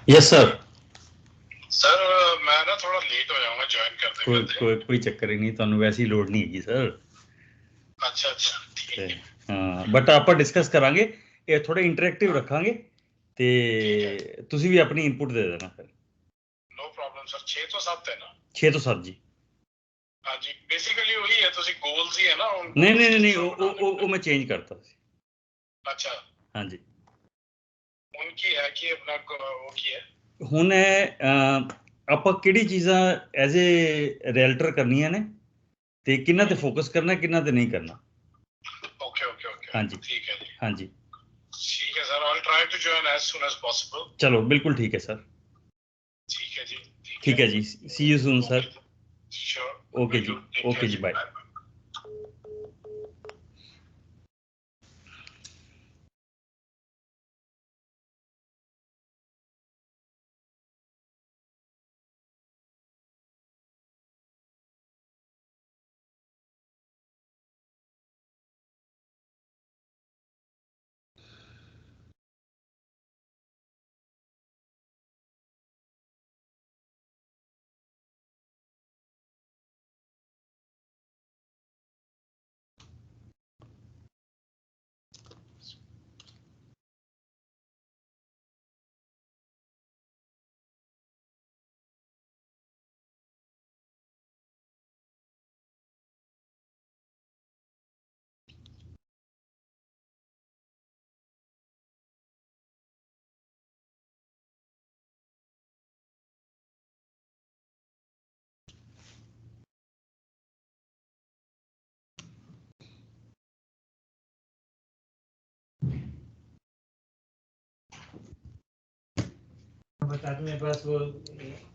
Yes sir. Sir मैं ना थोड़ा लेट हो जाऊंगा ज्वाइन करते कोई चक्कर ही नहीं, ਤੁਹਾਨੂੰ ਵੈਸੇ ਹੀ ਲੋੜ ਨਹੀਂ ਹੈਗੀ ਸਰ। अच्छा अच्छा ठीक है। ਹਾਂ ਬਟ ਆਪਾਂ ਡਿਸਕਸ ਕਰਾਂਗੇ, ਇਹ ਥੋੜਾ ਇੰਟਰੈਕਟਿਵ ਰੱਖਾਂਗੇ ਤੇ ਤੁਸੀਂ ਵੀ ਆਪਣੀ ਇਨਪੁਟ ਦੇ ਦੇਣਾ ਫਿਰ। नो प्रॉब्लम सर, 6 ਤੋਂ 7 है ना? 6 ਤੋਂ 7 ਜੀ। हाँ जी, बेसिकली वही है, ਤੁਸੀਂ गोल्स ही है ना? नहीं ਉਹ ਮੈਂ ਚੇਂਜ ਕਰਤਾ ਸੀ। अच्छा ਹਾਂਜੀ ਹੁਣ ਕੀ ਹੈ ਕਿ ਆਪਣਾ ਉਹ ਕੀ ਹੈ ਹੁਣ ਆਪਾਂ ਕਿਹੜੀ ਚੀਜ਼ਾਂ ਐਜ਼ ਏ ਰੀਅਲਟਰ ਕਰਨੀਆਂ ਨੇ ਤੇ ਕਿੰਨਾ ਤੇ ਫੋਕਸ ਕਰਨਾ, ਕਿੰਨਾ ਤੇ ਨਹੀਂ ਕਰਨਾ। ओके ओके ओके ਹਾਂਜੀ ठीक है जी। ਹਾਂਜੀ ठीक है sir, I will try to join as soon as possible. ਚਲੋ ਬਿਲकुल ठीक है सर। ठीक है जी। ठीक है जी, see you soon sir. Sure. Okay जी बाय। बता दूं, मेरे पास वो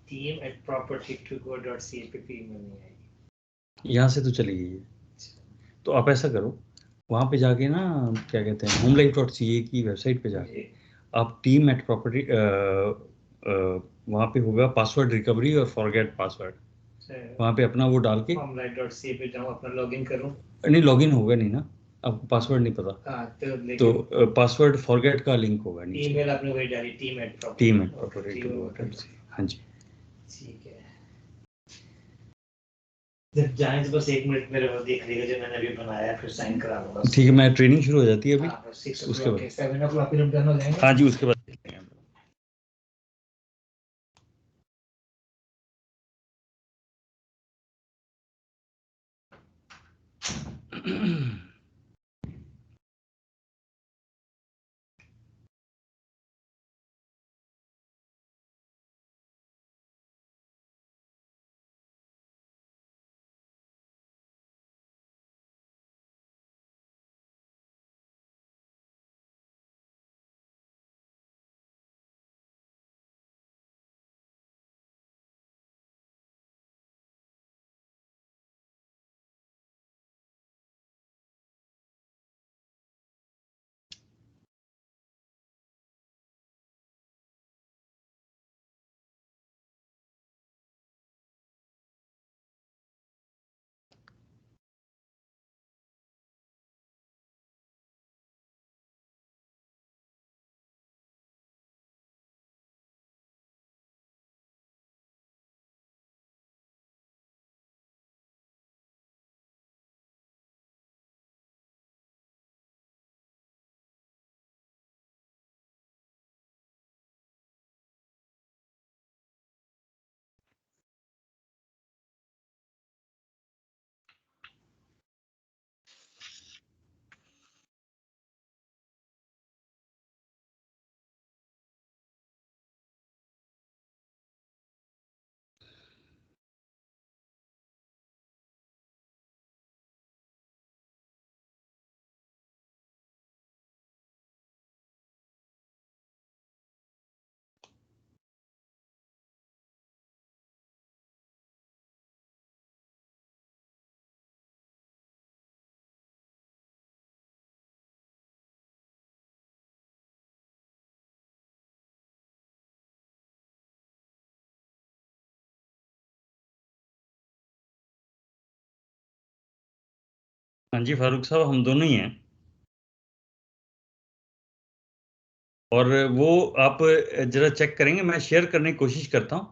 team@property2go.cpp में नहीं आएगी। यहाँ से तो चली गई है, तो आप ऐसा करो, वहाँ पे जाके ना क्या कहते हैं homelife.ca की वेबसाइट पे जाके आप टीम एट प्रॉपर्टी वहाँ पे होगा पासवर्ड रिकवरी और फॉरगेट पासवर्ड, वहाँ पे अपना वो डाल के homelife.ca पे जाऊँ, अपना लॉगिन करूँ। नहीं लॉगिन होगा नहीं ना, आपको पासवर्ड नहीं पता। तो पासवर्ड फॉरगेट का लिंक होगा नीचे। ईमेल आपने वही डाली team@property2go.cpa। हाँ जी ठीक है। जब जाएं तो बस 1 मिनट मेरे को देख लीजिए जो मैंने अभी बनाया, फिर साइन करा लूंगा। ठीक है, मैं ट्रेनिंग शुरू हो जाती है अभी। उसके बाद 7 o'clock पे डन हो जाएंगे। हाँ जी उसके बाद देख लेंगे हम लोग। हाँ जी फारूक साहब, हम दोनों ही हैं। और वो आप जरा चेक करेंगे, मैं शेयर करने की कोशिश करता हूँ।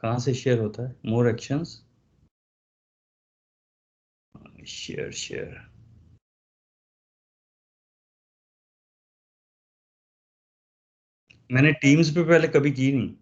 कहाँ से शेयर होता है? मोर एक्शंस, शेयर शेयर। मैंने टीम्स पे पहले कभी की नहीं।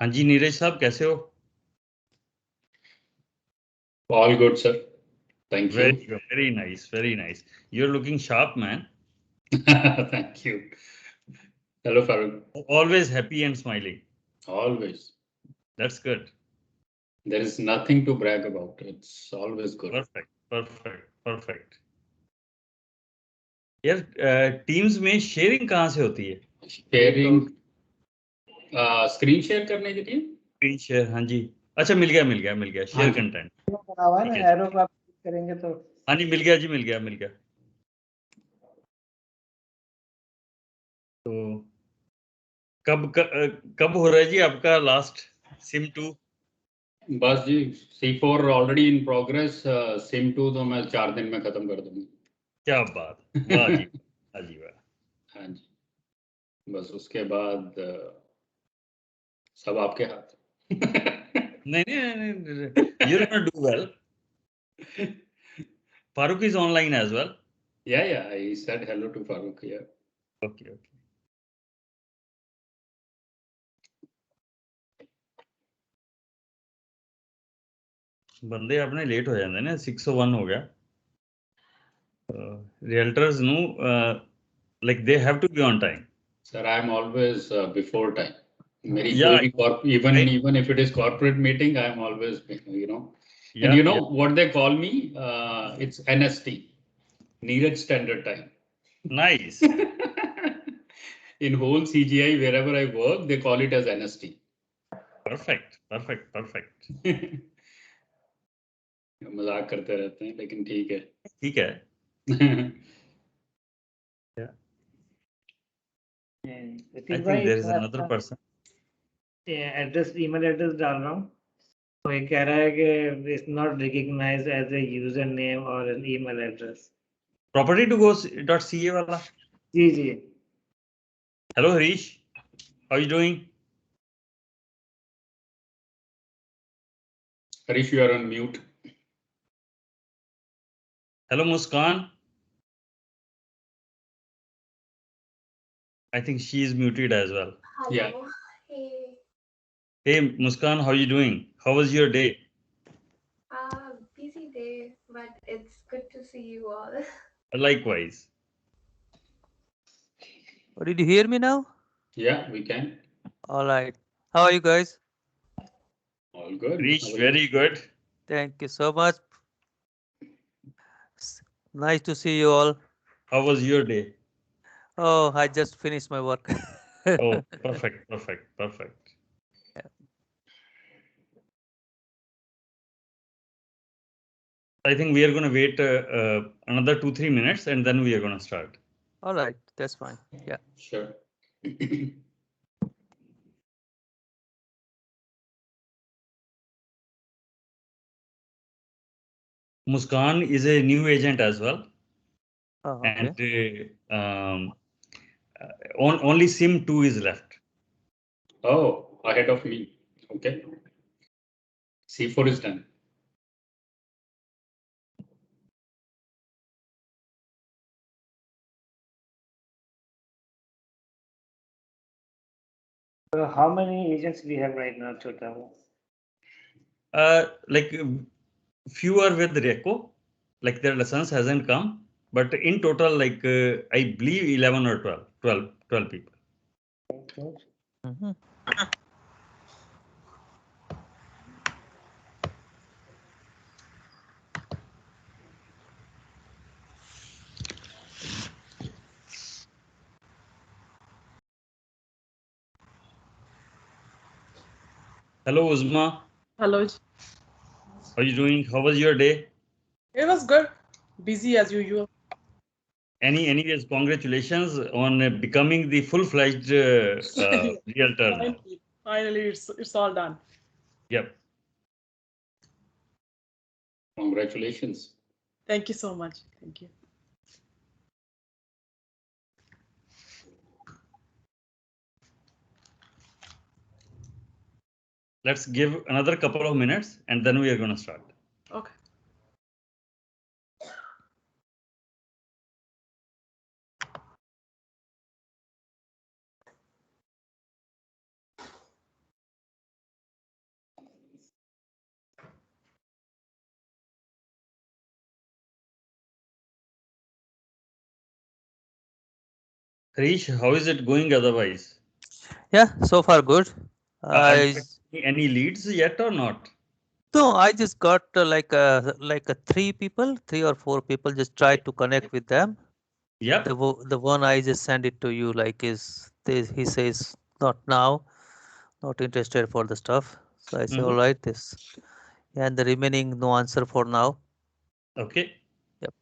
हाँ जी नीरज साहब, कैसे हो? All good, sir. Thank you. Very good, very nice, very nice. You're looking sharp, man. Thank you. Hello, Farooq. Always happy and smiling. Always. That's good. There is nothing to brag about. It's always good. Perfect, perfect, perfect. यार teams में sharing कहाँ से होती है? Sharing, screen share करने के लिए? Screen share, हाँ जी। अच्छा, मिल गया शेयर कंटेंट। बना हुआ है ना, एरो को आप क्लिक करेंगे तो हाँ जी, मिल गया जी, मिल गया। तो कब हो रहा है जी आपका लास्ट सिम 2? बस जी, C4 already in progress, SIM 2 तो मैं 4 दिन में खत्म कर दूंगा। क्या बात, वाह जी, हाँ जी वाह। हाँ जी, बस उसके बाद सब आपके हाथ। नहीं, you're gonna do well. Farooq is online as well. Yeah, I said hello to Farooq here. Okay. बंदे अपने लेट हो जाते ने, 601 हो गया। Realtors know, like they have to be on time. Sir, I am always before time. मेरी Yeah, कोई भी even if it is corporate meeting, I am always, yeah, and you know yeah. what they call me? It's NST, Neeraj Standard Time. Nice. In whole CGI, wherever I work, they call it as NST. Perfect. मजाक करते रहते हैं, लेकिन ठीक है। ठीक है। I think there is another person. Address, email address डाल रहा हूँ, तो ये कह रहा है कि it's not recognised as a user name और एन ईमेल एड्रेस। property2go.ca वाला। जी। Hello Harish, how you doing? Harish, you are on mute. Hello Muskan. I think she is muted as well. Hello. Yeah. Hey Muskan, how you doing? How was your day? Busy day, but it's good to see you all. Likewise. Oh, did you hear me now? Yeah, we can. All right. How are you guys? All good. Harish, very good. Thank you so much. Nice to see you all. How was your day? Oh, I just finished my work. Oh, perfect. Yeah. I think we are going to wait another 2-3 minutes and then we are going to start. All right, that's fine. Yeah. Sure. Muskan is a new agent as well. Oh, okay. And only SIM 2 is left. Oh, ahead of me. Okay. C4 is done. So how many agents we have right now total? Like few are with Reco, like their license hasn't come, but in total, like I believe 11 or 12 people. Mhm. Hello Uzma, Hello. how are you doing? How was your day? It was good. Busy as usual. Anyways, congratulations on becoming the full-fledged realtor now. Finally, it's all done. Yep. Congratulations. Thank you so much. Thank you. Let's give another couple of minutes and then we are going to start. Okay. Harish, how is it going otherwise? Yeah, so far good. Are you I getting any leads yet or not? no, I just got like a three or four people. Just tried to connect with them. Yep. The one I just send it to you like is this. He says not now, not interested for the stuff. So I say all right, this, and the remaining no answer for now. Okay. Yep.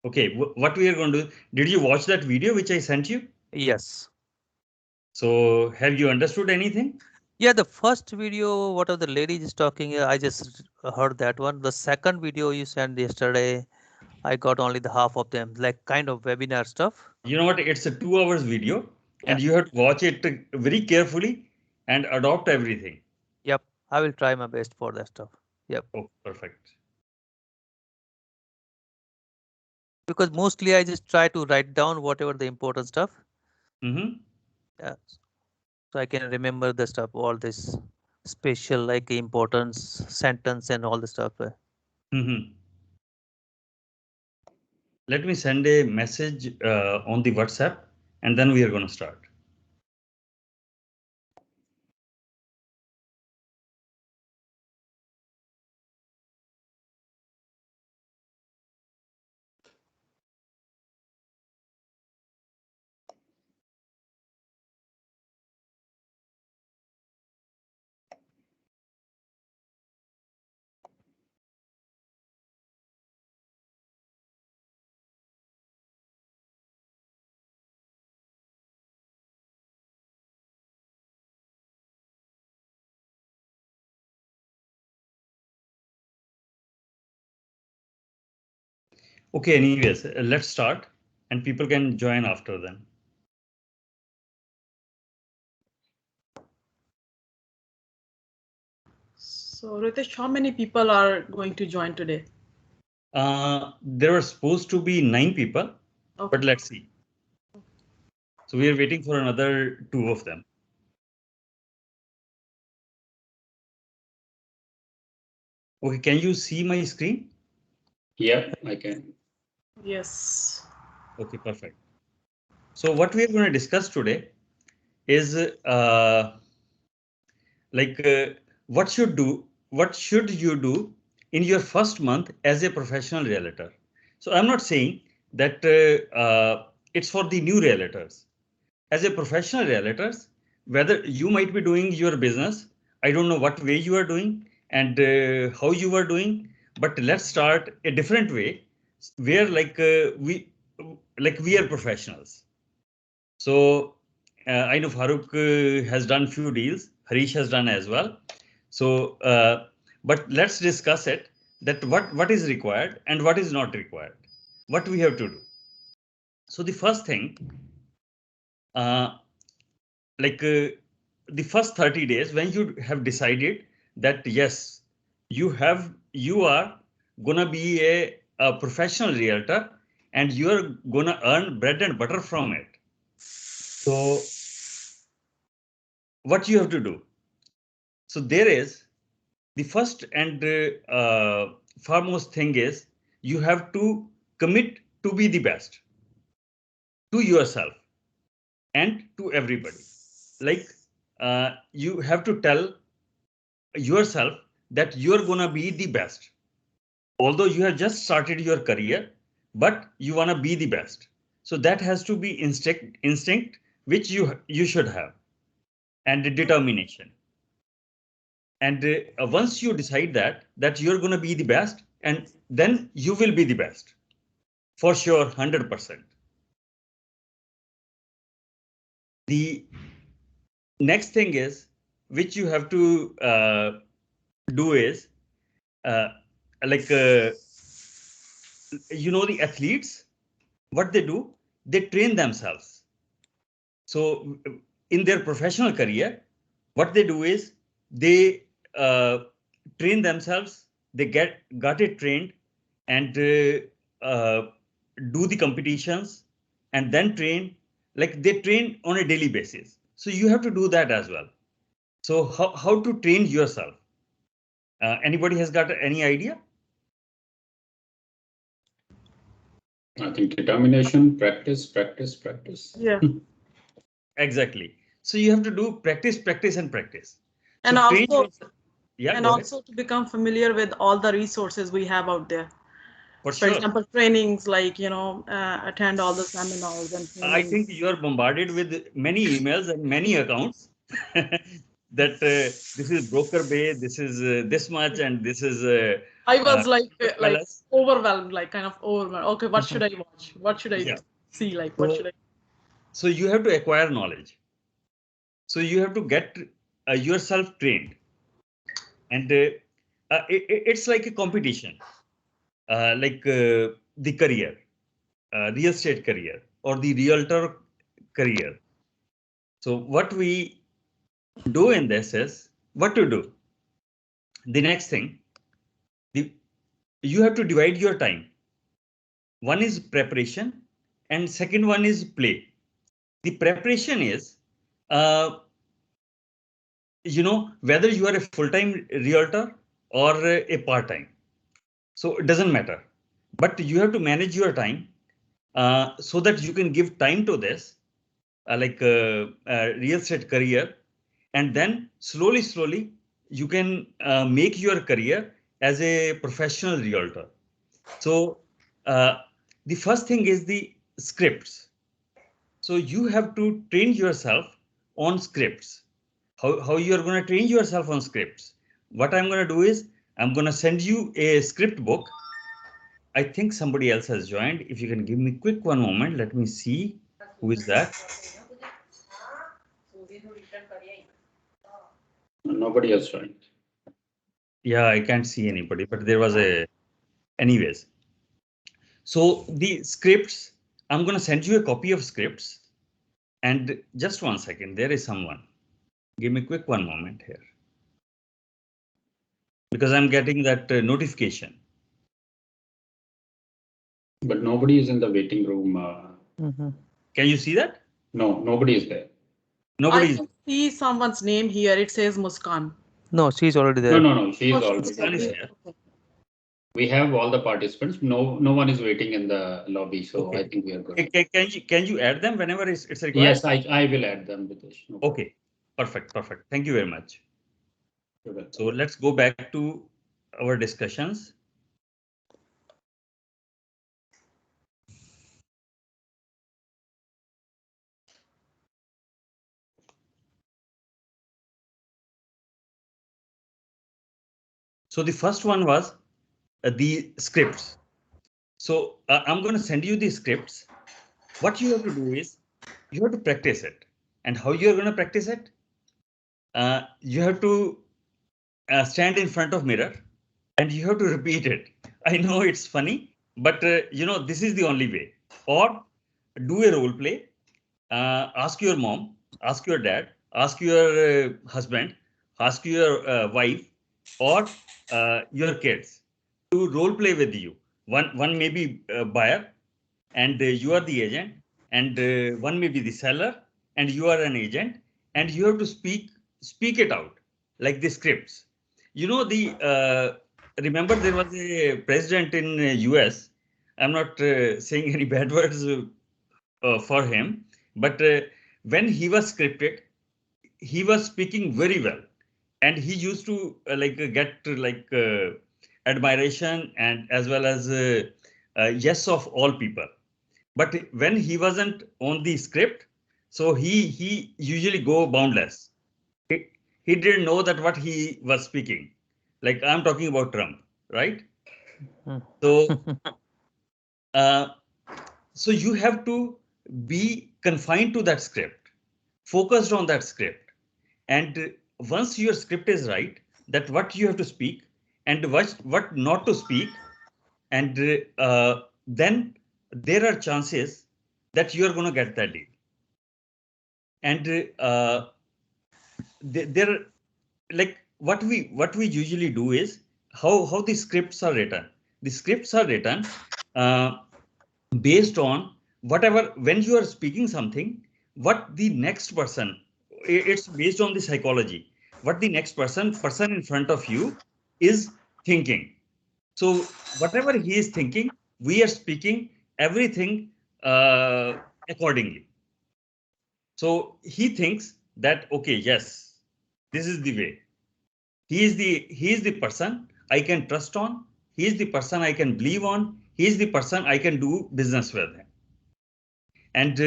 Okay, what we are going to do, did you watch that video which I sent you? Yes. So have you understood anything? Yeah, the first video, what of the lady is talking, I just heard that one. The second video you sent yesterday, I got only the half of them, like kind of webinar stuff. You know what? It's a 2 hours video Yeah. and you have to watch it very carefully and adopt everything. Yep. I will try my best for that stuff. Yep. Oh, perfect. Because mostly I just try to write down whatever the important stuff. Yeah. So I can remember the stuff, all this special like importance sentence and all the stuff. Let me send a message on the WhatsApp and then we are going to start. Okay, anyways, let's start and people can join after then. So Ritesh, how many people are going to join today? There were supposed to be 9 people, Okay. but let's see. So we are waiting for another 2 of them. Okay, can you see my screen? Yeah, I can. Yes. Okay, perfect. So what we are going to discuss today is what should you do in your first month as a professional realtor. So I'm not saying that it's for the new realtors. As a professional realtors, whether you might be doing your business, I don't know what way you are doing and how you are doing, but let's start a different way where we are professionals. So I know Farooq has done few deals. Harish has done as well. So, but let's discuss it that what is required and what is not required. What we have to do. So the first thing, uh, the first 30 days when you have decided that yes, you are gonna be a professional realtor and you are gonna earn bread and butter from it. So what you have to do? So there is the first and foremost thing is you have to commit to be the best to yourself and to everybody. Like you have to tell yourself that you're gonna be the best. Although you have just started your career, but you wanna be the best. So that has to be instinct which you should have, and determination. And once you decide that you're going to be the best, and then you will be the best. For sure, 100%. The next thing is, which you have to do is, the athletes, what they do, they train themselves. So in their professional career, what they do is they train themselves, they got it trained, and do the competitions, and then train, like they train on a daily basis. So you have to do that as well. So how to train yourself? Anybody has got any idea? I think determination, practice. Yeah. Exactly. So you have to do practice, practice, and practice. And so train also, yourself. Yeah, and go ahead. also to become familiar with all the resources we have out there. For For sure. example, trainings like, attend all the seminars and I trainings. think you are bombarded with many emails and many accounts that this is broker bay, this is this much, and this is. I was overwhelmed, like kind of overwhelmed. Okay, what should I watch? What should I see? Like, what should I? So you have to acquire knowledge. So you have to get yourself trained, and it's like a competition, the career, real estate career, or the realtor career. So what we do in this is what to do. The next thing, you have to divide your time. One is preparation, and second one is play. The preparation is, whether you are a full-time realtor or a part-time. So it doesn't matter, but you have to manage your time so that you can give time to this, real estate career, and then slowly you can make your career as a professional realtor. So the first thing is the scripts. So you have to train yourself on scripts. How you are going to train yourself on scripts? What I'm going to do is I'm going to send you a script book. I think somebody else has joined. If you can give me quick one moment, let me see who is that. Nobody has joined. Yeah, I can't see anybody, but there was a. Anyways, so the scripts, I'm going to send you a copy of scripts. And just 1 second, there is someone. Give me quick one moment here. Because I'm getting that notification. But nobody is in the waiting room. Can you see that? No, nobody is there. Nobody. I can see someone's name here. It says Muskan. No, she's already there. No, she is already Muskan is there. here. Okay. We have all the participants. No one is waiting in the lobby, so Okay. I think we are good. Can you add them whenever it's required? Yes, I will add them, Bitesh. No problem. Okay, perfect. Thank you very much. You're welcome. So let's go back to our discussions. So the first one was the scripts. So I'm going to send you the scripts. What you have to do is you have to practice it. And how you are going to practice it? You have to stand in front of mirror and you have to repeat it. I know it's funny, but this is the only way. Or do a role play. Ask your mom, ask your dad, ask your husband, ask your wife, or your kids to role play with you. One may be a buyer, and you are the agent, and one may be the seller, and you are an agent, and you have to speak it out like the scripts. Remember there was a president in US. I'm not saying any bad words for him, but when he was scripted, he was speaking very well, and he used to get admiration and as well as yes of all people. But when he wasn't on the script, so he usually go boundless. He didn't know that what he was speaking. Like I'm talking about Trump, right? So, so you have to be confined to that script, focused on that script. And once your script is right, that what you have to speak and what not to speak, and then there are chances that you are going to get that deal. And there, like what we usually do is how the scripts are written. The scripts are written based on whatever, when you are speaking something, what the next person, it's based on the psychology, what the next person in front of you is thinking. So whatever he is thinking, we are speaking everything accordingly. So he thinks that, okay, yes, this is the way. He is the person I can trust on. He is the person I can believe on. He is the person I can do business with. And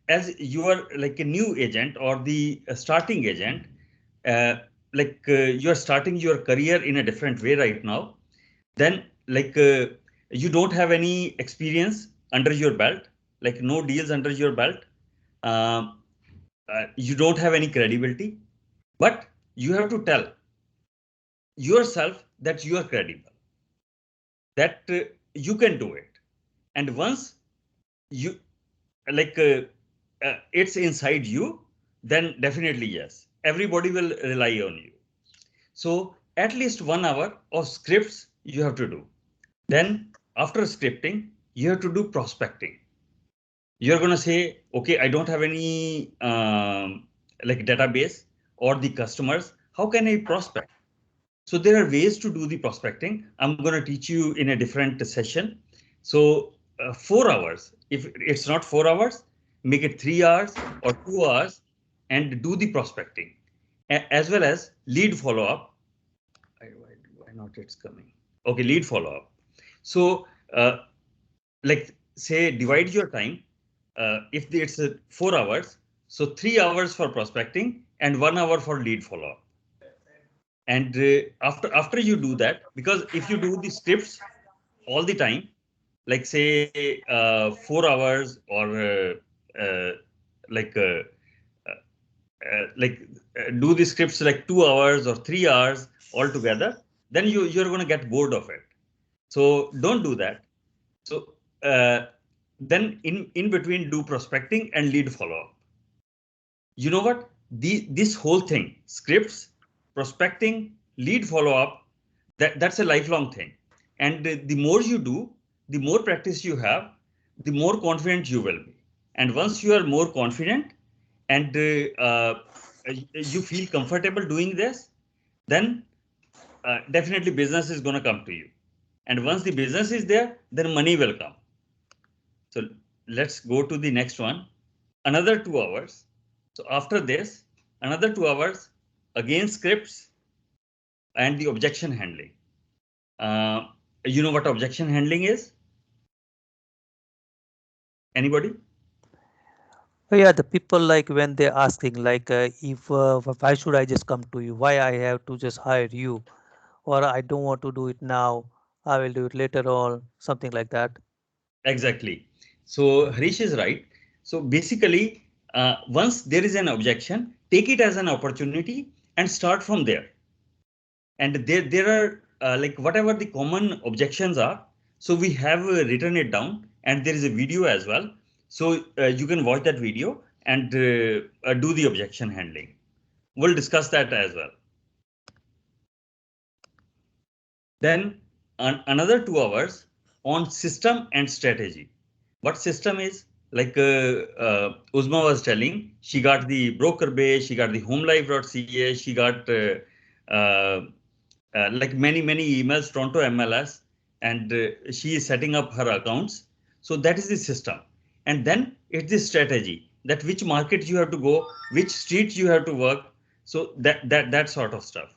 as you are like a new agent or the starting agent, you are starting your career in a different way right now, then you don't have any experience under your belt, like no deals under your belt. Um, you don't have any credibility, but you have to tell yourself that you are credible, that you can do it. And once you like it's inside you, then definitely yes, everybody will rely on you. So at least 1 hour of scripts you have to do. Then after scripting, you have to do prospecting. You're going to say, okay, I don't have any like database or the customers. How can I prospect? So there are ways to do the prospecting. I'm going to teach you in a different session. So 4 hours, if it's not 4 hours, make it 3 hours or 2 hours and do the prospecting, as well as lead follow up. Why not it's coming? Okay, lead follow up. So like say divide your time. If it's 4 hours, so 3 hours for prospecting and 1 hour for lead follow up. And after you do that, because if you do the scripts all the time, like say 4 hours or like uh, do the scripts like 2 hours or 3 hours altogether, then you're going to get bored of it. So don't do that. So then in between do prospecting and lead follow up. You know what? This whole thing, scripts, prospecting, lead follow up, that's a lifelong thing. And the more you do, the more practice you have, the more confident you will be. And once you are more confident and you feel comfortable doing this, then definitely business is going to come to you. And once the business is there, then money will come. So let's go to the next one. Another 2 hours. So after this, another 2 hours, again scripts and the objection handling. You know what objection handling is? Anybody? Oh, yeah, the people like when they're asking like if why should I just come to you? Why I have to just hire you? Or I don't want to do it now. I will do it later on, something like that. Exactly. So Harish is right. So basically, once there is an objection, take it as an opportunity and start from there. And there are like whatever the common objections are. So we have written it down, and there is a video as well. So you can watch that video and do the objection handling. We'll discuss that as well. Then another 2 hours on system and strategy. What system is? Like Uzma was telling, she got the broker base, she got the homelife.ca, she got like many emails, Toronto MLS, and she is setting up her accounts. So that is the system. And then it's the strategy, that which market you have to go, which street you have to work. So that sort of stuff.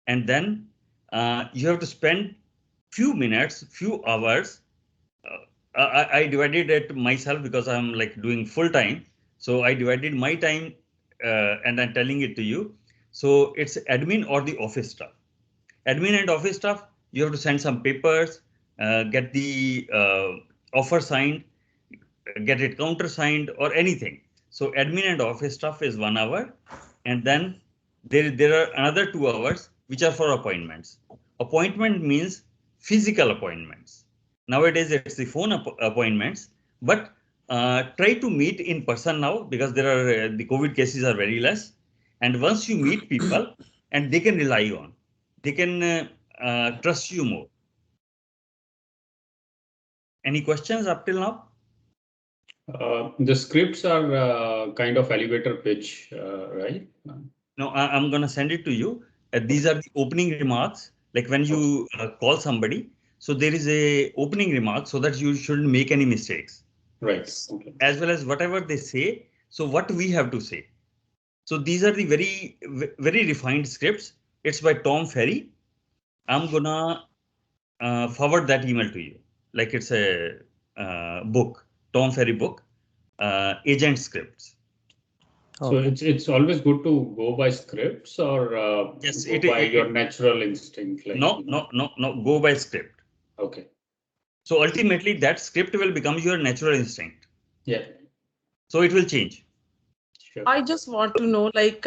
And then you have to spend few minutes, few hours. I divided it myself because I'm like doing full time. So I divided my time and I'm telling it to you. So it's admin or the office stuff. Admin and office stuff, you have to send some papers, get the offer signed, get it countersigned or anything. So admin and office stuff is 1 hour. And then there are another 2 hours, which are for appointments. Appointment means physical appointments. Nowadays, it's the phone appointments, but try to meet in person now because there are the COVID cases are very less. And once you meet people and they can rely on, they can trust you more. Any questions up till now? The scripts are kind of elevator pitch, right? No, I'm going to send it to you. These are the opening remarks, like when you call somebody. So there is a opening remark so that you shouldn't make any mistakes. Right. Okay. As well as whatever they say. So what we have to say. So these are the very refined scripts. It's by Tom Ferry. I'm gonna forward that email to you. Like it's a book, Tom Ferry book, agent scripts. So it's always good to go by scripts or yes, go by your natural instinct. Like, no, go by script. Okay. So ultimately that script will become your natural instinct. Yeah. So it will change. Sure. I just want to know, like,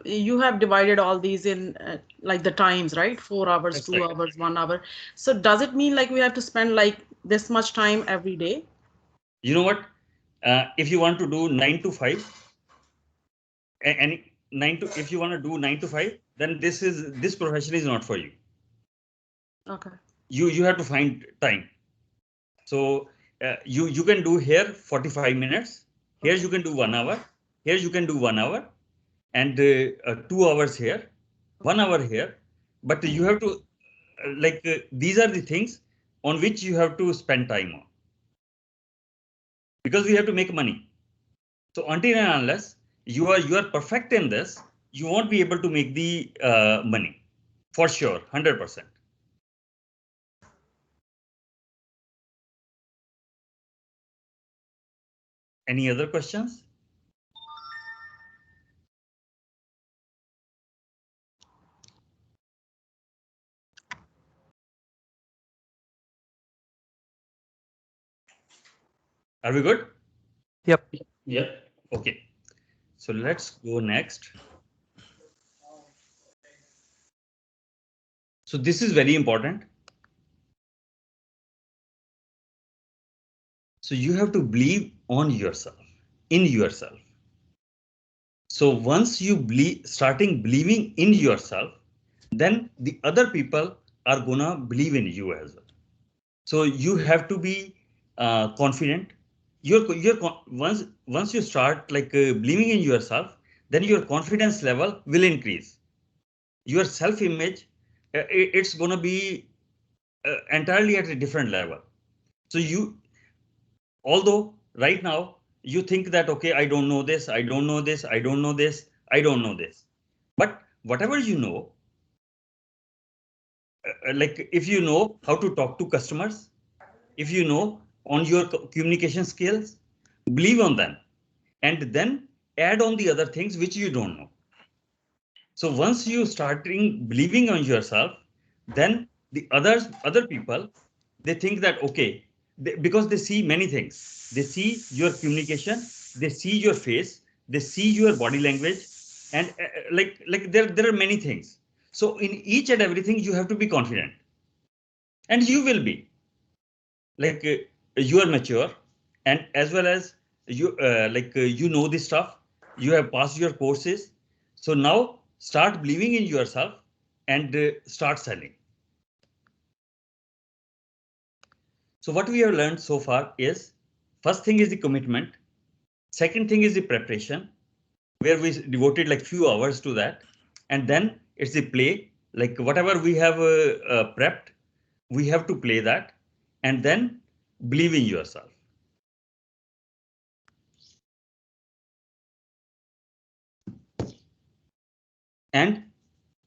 you have divided all these in like the times, right? 4 hours, That's 2 right. hours, 1 hour. So does it mean like we have to spend like this much time every day? You know what? If you want to do 9 to 5, and if you want to do 9 to 5, then this profession is not for you. Okay. You have to find time. So you can do here 45 minutes. Here you can do 1 hour. Here you can do 1 hour, and 2 hours here, 1 hour here. But you have to these are the things on which you have to spend time on, because we have to make money. So until and unless you are perfect in this, you won't be able to make the money for sure, 100%. Any other questions? Are we good? Yep. Yep. Okay. So let's go next. So this is very important. So you have to believe on yourself, in yourself. So once you starting believing in yourself, then the other people are gonna believe in you as well. So you have to be confident. Once you start believing in yourself, then your confidence level will increase. Your self-image, it's gonna be entirely at a different level. So although right now you think that, okay, I don't know this, I don't know this, I don't know this, I don't know this. But whatever you know, like if you know how to talk to customers, if you know on your communication skills, believe on them, and then add on the other things which you don't know. So once you starting believing on yourself, then the other people, they think that, okay, because they see many things. They see your communication, they see your face, they see your body language, and there are many things. So in each and everything, you have to be confident, and you will be you are mature, and as well as you know this stuff. You have passed your courses, so now start believing in yourself and start selling. So what we have learned so far is, first thing is the commitment, second thing is the preparation, where we devoted like few hours to that, and then it's the play, like whatever we have prepped, we have to play that, and then believe in yourself. And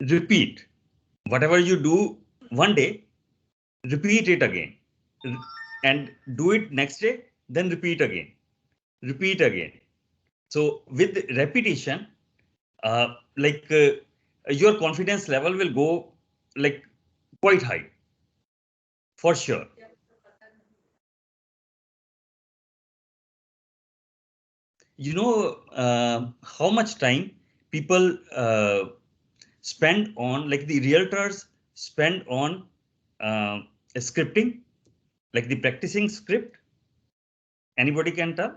repeat whatever you do one day, repeat it again, and do it next day, then repeat again. So with repetition, your confidence level will go like quite high. for sure. You know how much time people spend on, like the realtors spend on scripting, like the practicing script? Anybody can tell?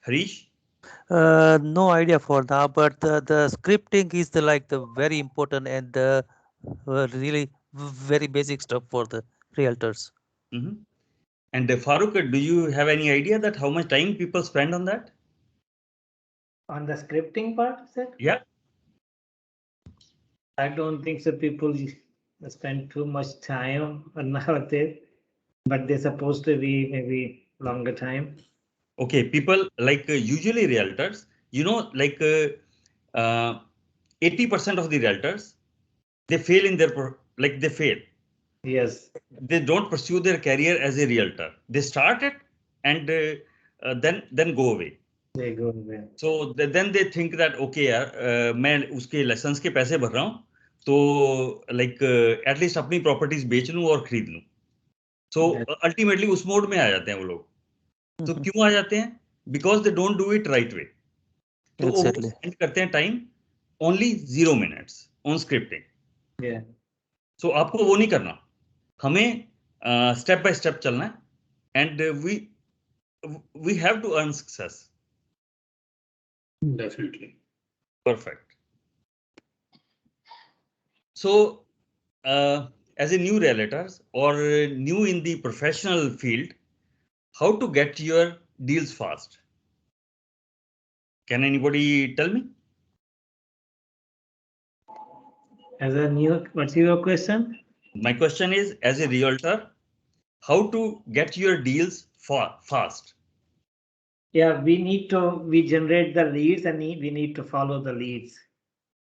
Harish? No idea for that, but the scripting is the like the very important and the really very basic stuff for the realtors. Mm-hmm. And Farooq, do you have any idea that how much time people spend on that? On the scripting part, is it? Yeah. I don't think so. People spend too much time nowadays, but they're supposed to be maybe longer time. Okay, people like usually realtors, you know, like 80% of the realtors, they fail in their, like they fail. Yes. They don't pursue their career as a realtor. They start it and then go away. They go away. So then they think that okay यार मैं उसके licence के पैसे भर रहा हूँ तो like at least अपनी प्रॉपर्टीज बेच लूँ और खरीद लूँ. So अल्टीमेटली उस मोड में आ जाते हैं वो लोग. तो क्यों आ जाते हैं? Because they don't do it right way. तो वो स्पेंड करते हैं time only 0 minutes on scripting. So आपको वो नहीं करना, हमें स्टेप बाय स्टेप चलना है and we have to earn success. Definitely. Perfect. So as a new realtor or new in the professional field, how to get your deals fast? Can anybody tell me? As a new, what's your question? My question is, as a realtor, how to get your deals fast? Yeah, we generate the leads and we need to follow the leads.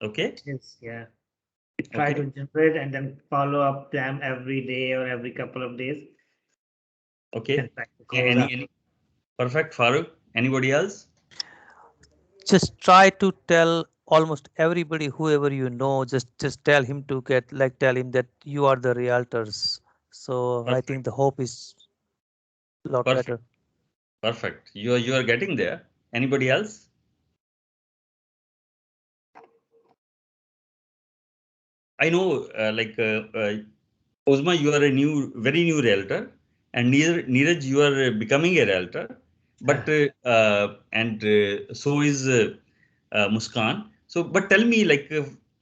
Okay. Yes, yeah. We try to generate and then follow up them every day or every couple of days. Okay. Any perfect, Farooq. Anybody else? Just try to tell almost everybody, whoever you know, just tell him to tell him that you are the realtors. So I think the hope is a lot better. Perfect. You are getting there. Anybody else? I know, Ozma, you are a very new realtor, and Neeraj, you are becoming a realtor. But so is Muskan. So, but tell me, like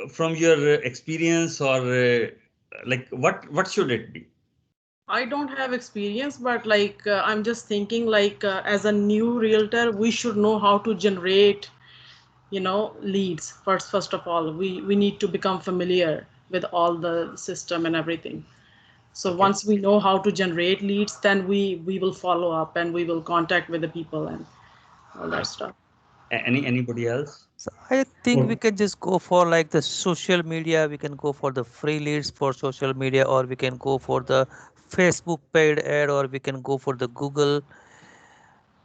from your experience, or like what should it be? I don't have experience, but like I'm just thinking like as a new realtor, we should know how to generate, leads first of all. We need to become familiar with all the system and everything. So once we know how to generate leads, then we will follow up and we will contact with the people and all that stuff. Anybody else? So I think we can just go for like the social media. We can go for the free leads for social media, or we can go for the Facebook paid ad, or we can go for the Google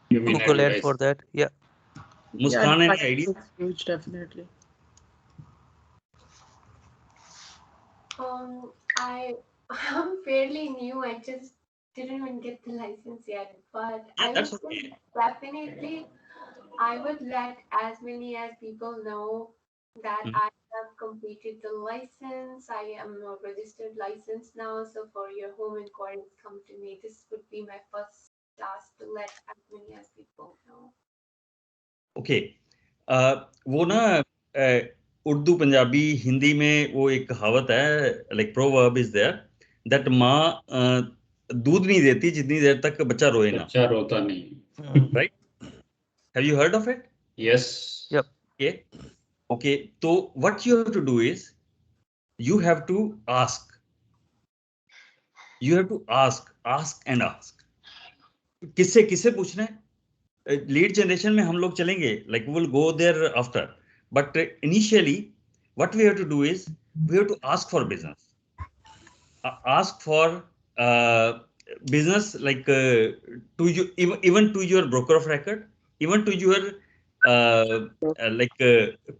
ad for that. Yeah. Muskan, any idea? Huge, definitely. I'm fairly new. I just didn't even get the license yet, but I would say definitely I would let as many as people know that I have completed the license. I am a registered license now. So for your home inquiries, come to me. This would be my first task, to let as many as people know. Okay. वो ना उर्दू पंजाबी हिंदी में वो एक कहावत है, like proverb is there, that माँ दूध नहीं देती जितनी देर तक बच्चा रोए ना. बच्चा रोता नहीं. Right? Have you heard of it? Yes. Yep. Okay. So what you have to do is you have to ask. You have to ask and ask. किससे किससे पूछना है? लीड जनरेशन में हम लोग चलेंगे, like will go there after, but initially what we have to do is we have to ask for business. Ask for business, like to you, even to your broker of record, even to your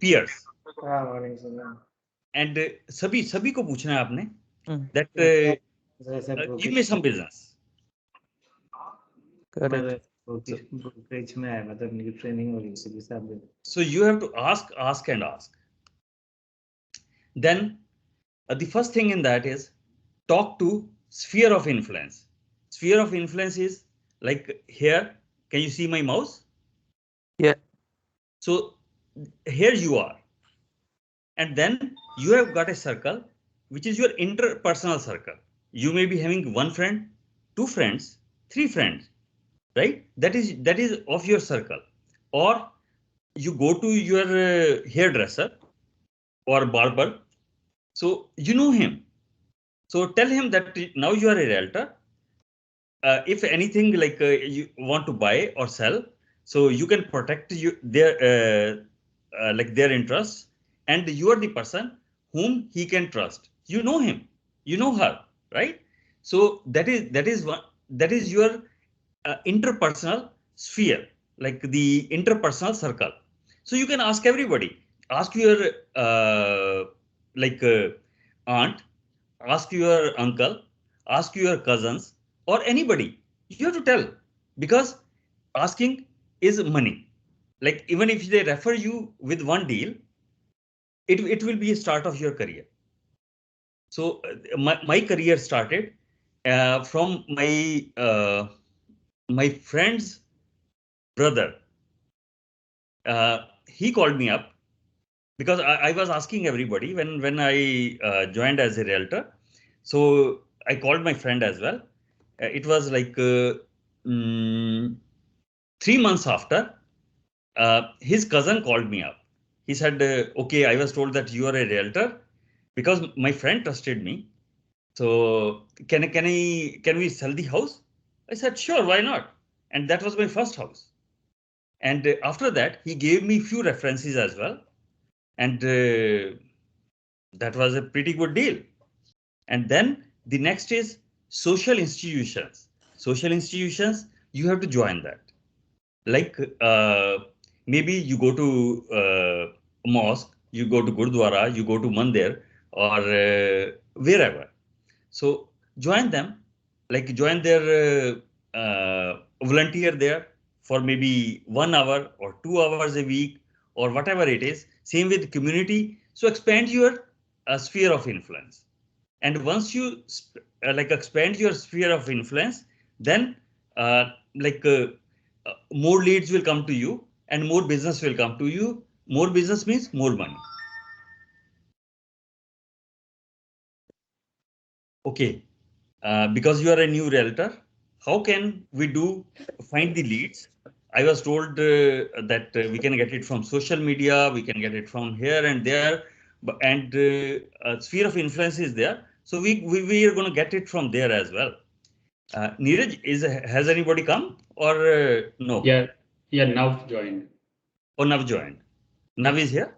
peers. and सभी को पूछना है आपने that give me some business. Brokerage में है, मतलब मेरी training हो रही है. So you have to ask and ask. Then the first thing in that is talk to sphere of influence. Sphere of influence is like here. Can you see my mouse? Yeah. So here you are, and then you have got a circle which is your interpersonal circle. You may be having one friend, two friends, three friends, right? That is of your circle. Or you go to your hairdresser or barber, so you know him. So tell him that now you are a realtor. If anything like you want to buy or sell, so you can protect like their interests, and you are the person whom he can trust. You know him, you know her, right? So that is your interpersonal sphere, like the interpersonal circle. So you can ask everybody. Ask your like aunt, ask your uncle, ask your cousins, or anybody. You have to tell, because asking is money. Like even if they refer you with one deal, it will be a start of your career. So my career started from my friend's brother. He called me up because I was asking everybody when I joined as a realtor. So I called my friend as well. It was like 3 months after, his cousin called me up. He said, okay, I was told that you are a realtor because my friend trusted me. So can we sell the house? I said, sure, why not? And that was my first house. And after that, he gave me few references as well. And that was a pretty good deal. And then the next is social institutions. Social institutions, you have to join that. Like maybe you go to mosque, you go to Gurdwara, you go to Mandir, or wherever. So join them, like join their volunteer there for maybe 1 hour or 2 hours a week or whatever it is. Same with community. So expand your sphere of influence. And once you like expand your sphere of influence, then like more leads will come to you and more business will come to you. More business means more money. Okay. Because you are a new realtor, how can we find the leads? I was told that we can get it from social media, we can get it from here and there, and sphere of influence is there. So we are going to get it from there as well. Neeraj, has anybody come or no? Yeah, Nav joined. Oh, Nav joined. Nav is here?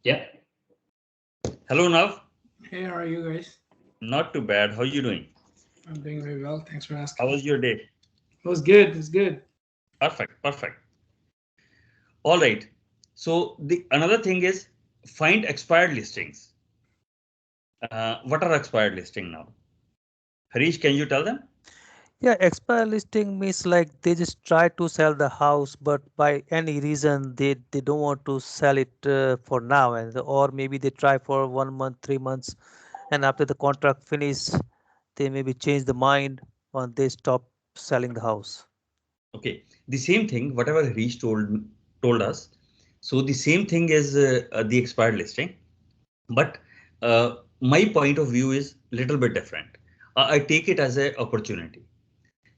Yeah. Hello, Nav. Hey, how are you guys? Not too bad. How are you doing? I'm doing very well. Thanks for asking. How was your day? It was good. It's good. Perfect. All right. So the another thing is find expired listings. What are expired listing now? Harish, can you tell them? Yeah, expired listing means like they just try to sell the house, but by any reason they don't want to sell it for now, and or maybe they try for 1 month, 3 months, and after the contract finish, they maybe change the mind or they stop selling the house. Okay, the same thing. Whatever Harish told us. So the same thing is the expired listing, but my point of view is little bit different. I take it as an opportunity.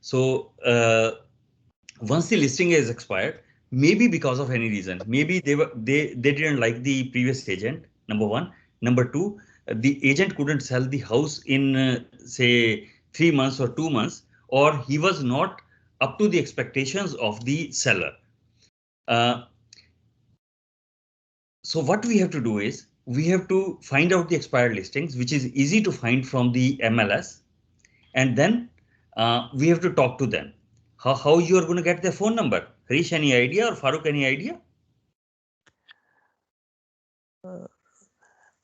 So once the listing is expired, maybe because of any reason, maybe they didn't like the previous agent. Number one. Number two, the agent couldn't sell the house in say 3 months or 2 months, or he was not up to the expectations of the seller. So what we have to do is we have to find out the expired listings, which is easy to find from the MLS, and then we have to talk to them. How you are going to get their phone number? Harish, any idea, or Farooq, any idea?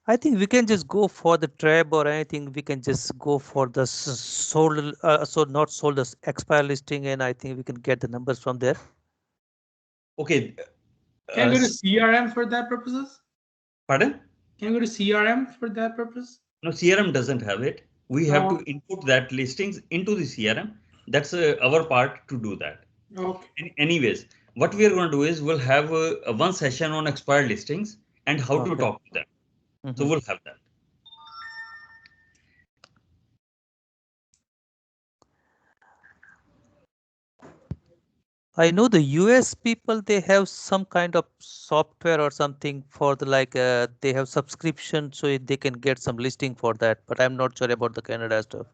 I think we can just go for the trap or anything. We can just go for the sold, so not sold, the expire listing, and I think we can get the numbers from there. Okay. Can I go to CRM for that purposes? Pardon? Can I go to CRM for that purpose? No, CRM doesn't have it. We have to input that listings into the CRM. That's our part to do that. Okay. Anyways, what we are going to do is we'll have one session on expired listings and how to Okay. talk to them. So we'll have that. I know the US people, they have some kind of software or something for the like they have subscription so they can get some listing for that, but I'm not sure about the Canada stuff.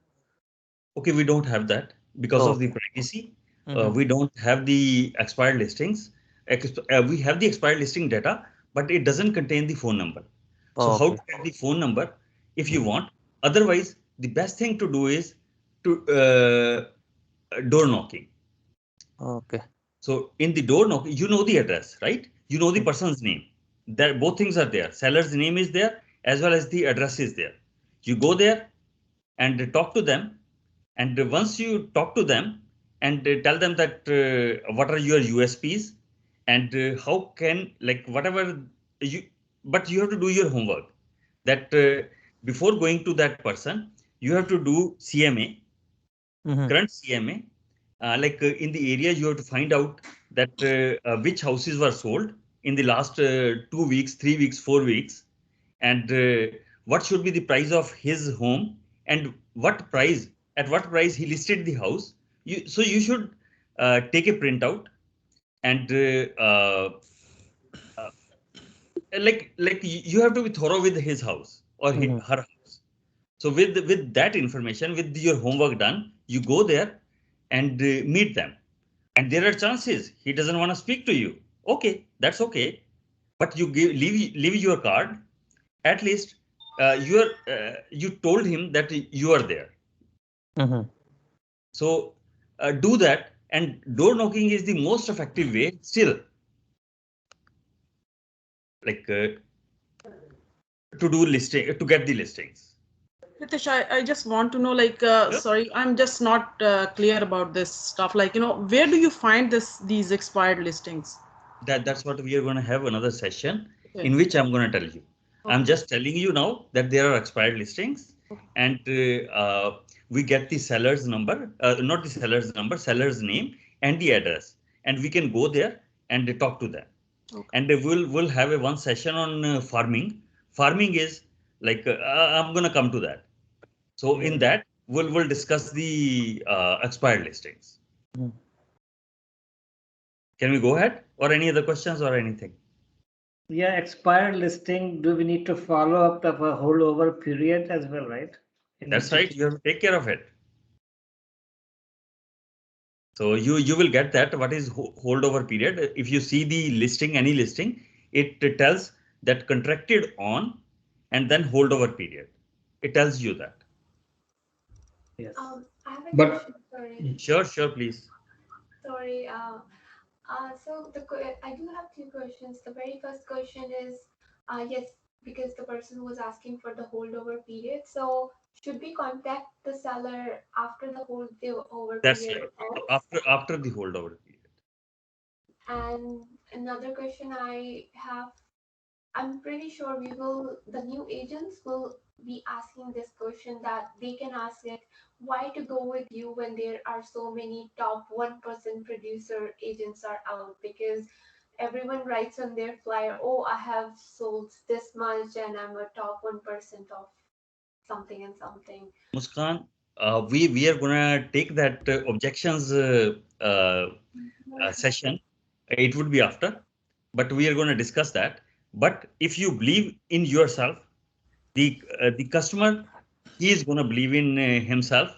Okay, we don't have that because of the privacy. We don't have the expired listings. We have the expired listing data, but it doesn't contain the phone number. So how to get the phone number if you want? Otherwise, the best thing to do is to door knocking. Okay. So in the door knock, you know the address, right? You know the person's name. There, both things are there. Seller's name is there as well as the address is there. You go there and talk to them. And once you talk to them and tell them that what are your USPs and how can like whatever you, but you have to do your homework. That before going to that person, you have to do CMA, current CMA. Like in the area, you have to find out that which houses were sold in the last 2 weeks, 3 weeks, 4 weeks, and what should be the price of his home and what price, at what price he listed the house. So you should take a printout and uh, like you have to be thorough with his house or her house. So with that information, with your homework done, you go there and meet them. And there are chances he doesn't want to speak to you. Okay, that's okay. But you leave your card. At least you told him that you are there. So do that. And door knocking is the most effective way still. Like to do listing, to get the listings. Ritesh, I just want to know, like, sorry, I'm just not clear about this stuff. Like, where do you find these expired listings? That's what we are going to have another session in which I'm going to tell you. I'm just telling you now that there are expired listings and we get the seller's number, not the seller's number, seller's name and the address. And we can go there and talk to them. And we'll have a one session on farming. Farming is like, I'm going to come to that. So in that, we'll discuss the expired listings. Can we go ahead or any other questions or anything? Yeah, expired listing. Do we need to follow up the holdover period as well, right? That's right. You have to take care of it. So you will get that. What is holdover period? If you see the listing, any listing, it tells that contracted on and then holdover period. It tells you that. Yes. I have a question. Sorry. Sure, please. Sorry. So I do have two questions. The very first question is, yes, because the person was asking for the holdover period. So should we contact the seller after the holdover That's period right. ends? After the holdover period. And another question I have, I'm pretty sure the new agents will be asking this question that they can ask it, why to go with you when there are so many top 1% producer agents are out? Because everyone writes on their flyer, oh, I have sold this much and I'm a top 1% of something and something. Muskan, we are gonna take that objections session. It would be after, but we are going to discuss that. But if you believe in yourself, the customer, he is going to believe in himself.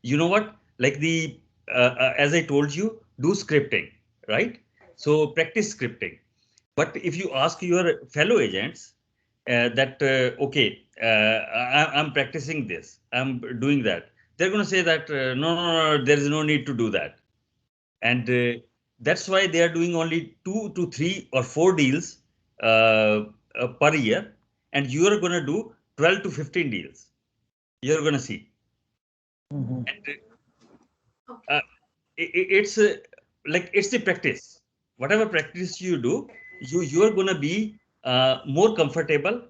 You know what? Like the as I told you, do scripting, right? So practice scripting. But if you ask your fellow agents that okay, I'm practicing this, I'm doing that, they're going to say that no, there is no need to do that, and that's why they are doing only 2 to 3 or 4 deals per year, and you are going to do 12 to 15 deals. You're going to see. And it's like it's the practice. Whatever practice you do, you are going to be more comfortable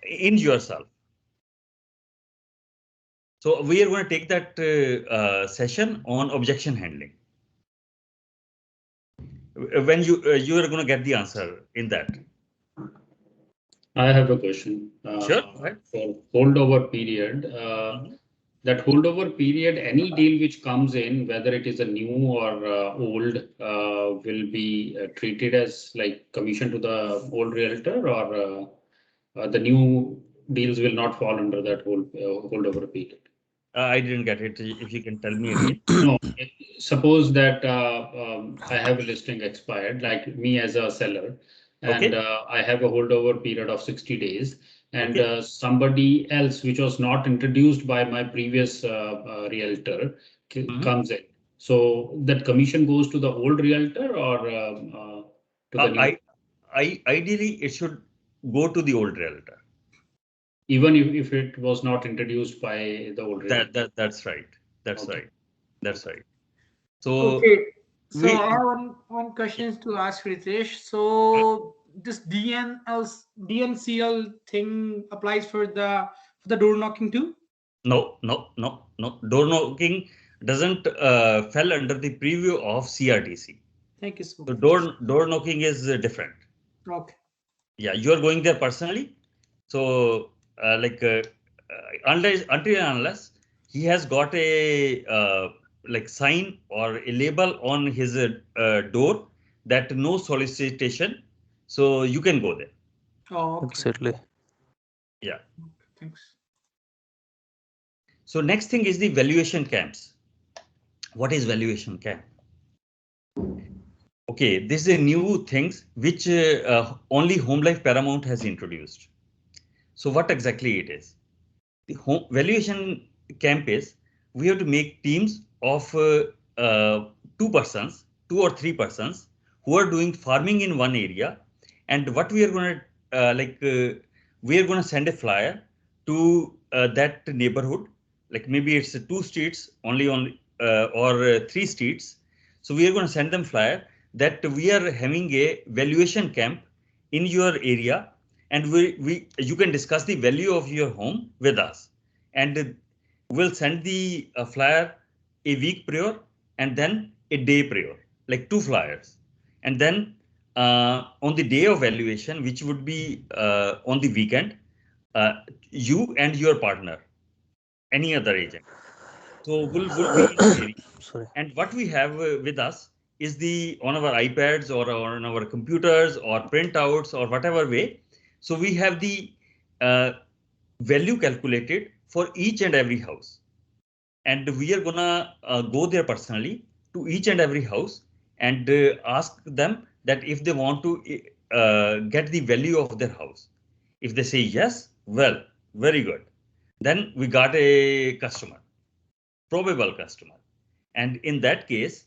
in yourself. So we are going to take that session on objection handling. When you are going to get the answer in that. I have a question. Sure. Right. For holdover period, that holdover period, any deal which comes in, whether it is a new or old, will be treated as like commission to the old realtor, or the new deals will not fall under that holdover period. I didn't get it. If you can tell me again. No, suppose that I have a listing expired, like me as a seller, and I have a holdover period of 60 days, and somebody else which was not introduced by my previous realtor comes in. So that commission goes to the old realtor or to the new? Ideally, it should go to the old realtor. Even if it was not introduced by the old realtor. That's right. That's right. That's right. So okay. So I have one question to ask Ritesh. So this DNCL thing applies for the door knocking too? No. Door knocking doesn't fell under the preview of CRTC. Thank you so much. So door knocking is different. Okay. Yeah, you are going there personally. So until and unless he has got a like sign or a label on his door that no solicitation, so you can go there. Oh, okay. Exactly. Yeah. Thanks. So next thing is the valuation camps. What is valuation camp? Okay, this is a new things which only Home Life Paramount has introduced. So what exactly it is? The home valuation camp is we have to make teams of 2 persons, 2 or 3 persons who are doing farming in one area, and what we are going to we are going to send a flyer to that neighborhood, like maybe it's 2 streets only or 3 streets. So we are going to send them flyer that we are having a valuation camp in your area, and you can discuss the value of your home with us, and we'll send the flyer a week prior and then a day prior, like 2 flyers. And then on the day of valuation, which would be on the weekend, you and your partner, any other agent, so we'll be in the area. Sorry. And what we have with us is the on our iPads or on our computers or printouts or whatever way. So we have the value calculated for each and every house. And we are gonna go there personally to each and every house and ask them that if they want to get the value of their house. If they say yes, well, very good. Then we got a customer, probable customer. And in that case,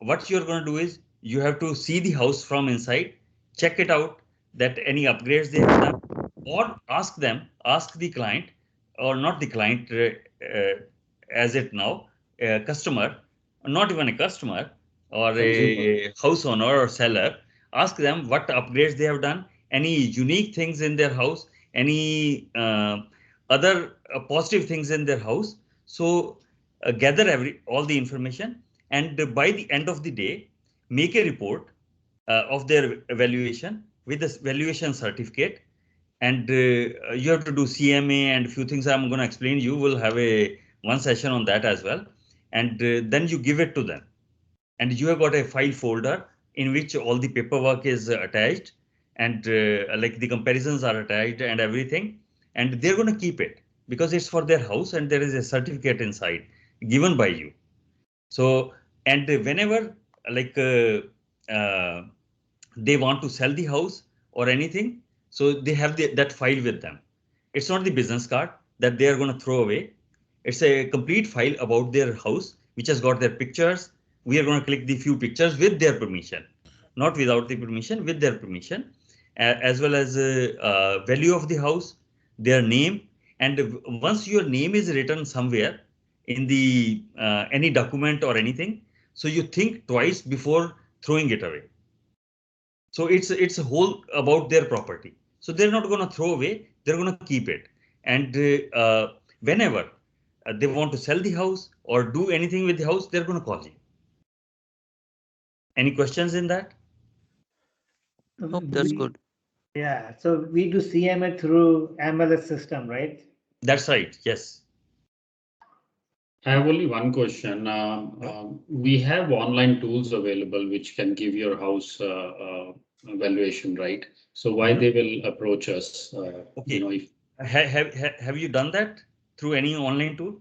what you're going to do is you have to see the house from inside, check it out, that any upgrades they have done, or ask the client, or not the client as it now, a customer, not even a customer, or a house owner or seller, ask them what upgrades they have done, any unique things in their house, any other positive things in their house. So gather all the information, and by the end of the day, make a report of their evaluation with the valuation certificate. And you have to do CMA and a few things I'm going to explain. You will have one session on that as well. And then you give it to them. And you have got a file folder in which all the paperwork is attached, and like the comparisons are attached and everything. And they're going to keep it because it's for their house and there is a certificate inside given by you. So, and whenever like they want to sell the house or anything, so they have that file with them. It's not the business card that they are going to throw away. It's a complete file about their house, which has got their pictures. We are going to click the few pictures with their permission, not without the permission, with their permission. as well as value of the house, their name, and once your name is written somewhere in the any document or anything, so you think twice before throwing it away. So it's a whole about their property. So they're not going to throw away, they're going to keep it. And whenever they want to sell the house or do anything with the house, they're going to call you. Any questions in that? Oh, that's good. Yeah, so we do CMA through MLS system, right? That's right, yes. I have only one question. We have online tools available which can give your house valuation, right? So why they will approach us? Okay. You know, if have you done that through any online tool?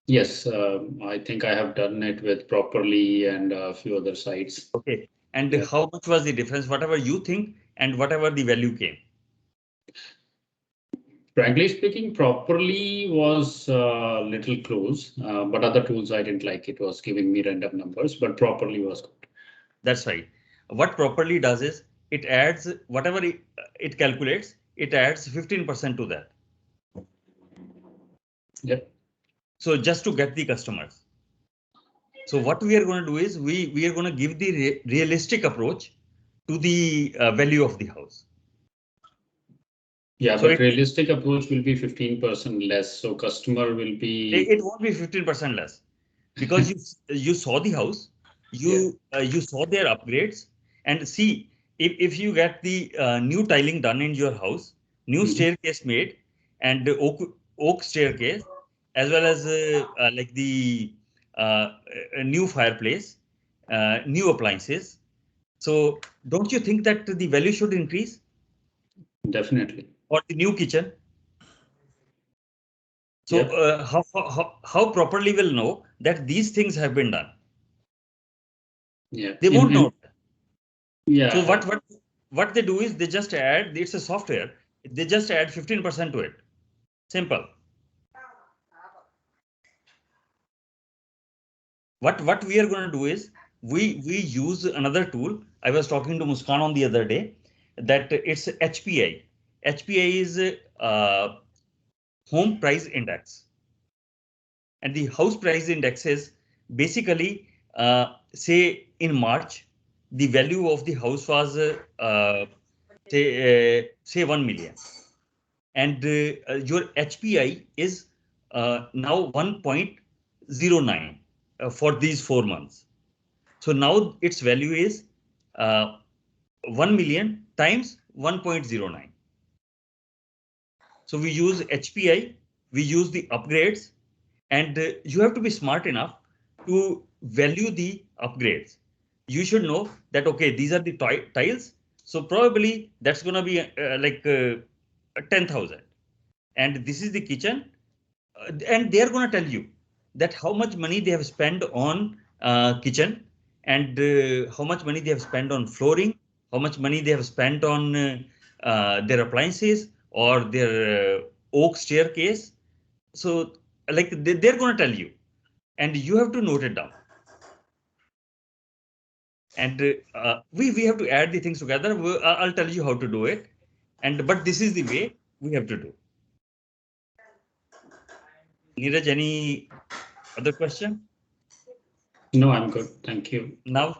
yes, I think I have done it with Properly and a few other sites. Okay. And Yeah. how much was the difference? Whatever you think and whatever the value came? Frankly speaking, Properly was a little close, but other tools I didn't like. It was giving me random numbers, but Properly was good. That's right. What Properly does is it adds whatever it calculates, it adds 15% to that. Yep. So just to get the customers. So what we are going to do is we are going to give the realistic approach to the value of the house. Yeah, so but realistic approach will be 15% less. So customer will be. It won't be 15% less because you saw the house, you saw their upgrades, and see if you get the new tiling done in your house, new staircase made, and the oak staircase, as well as like the new fireplace, new appliances. So don't you think that the value should increase? Definitely. Or the new kitchen? So Yep. how properly will know that these things have been done? Yeah. They won't know. Yeah. So what they do is they just add, it's a software, they just add 15% to it. Simple. What we are going to do is we use another tool. I was talking to Muskan on the other day that it's HPI. HPI is home price index. And the house price index is basically, say in March, the value of the house was say 1 million. And your HPI is now 1.09 for these 4 months. So now its value is 1 million times 1.09. So we use HPI, we use the upgrades, and you have to be smart enough to value the upgrades. You should know that, okay, these are the tiles. So probably that's going to be like 10,000. And this is the kitchen. And they're going to tell you that how much money they have spent on kitchen, and how much money they have spent on flooring, how much money they have spent on their appliances or their oak staircase. So like they're going to tell you, and you have to note it down. And we have to add the things together. I'll tell you how to do it. But this is the way we have to do. Neeraj, any other question? No, I'm good. Thank you. Now.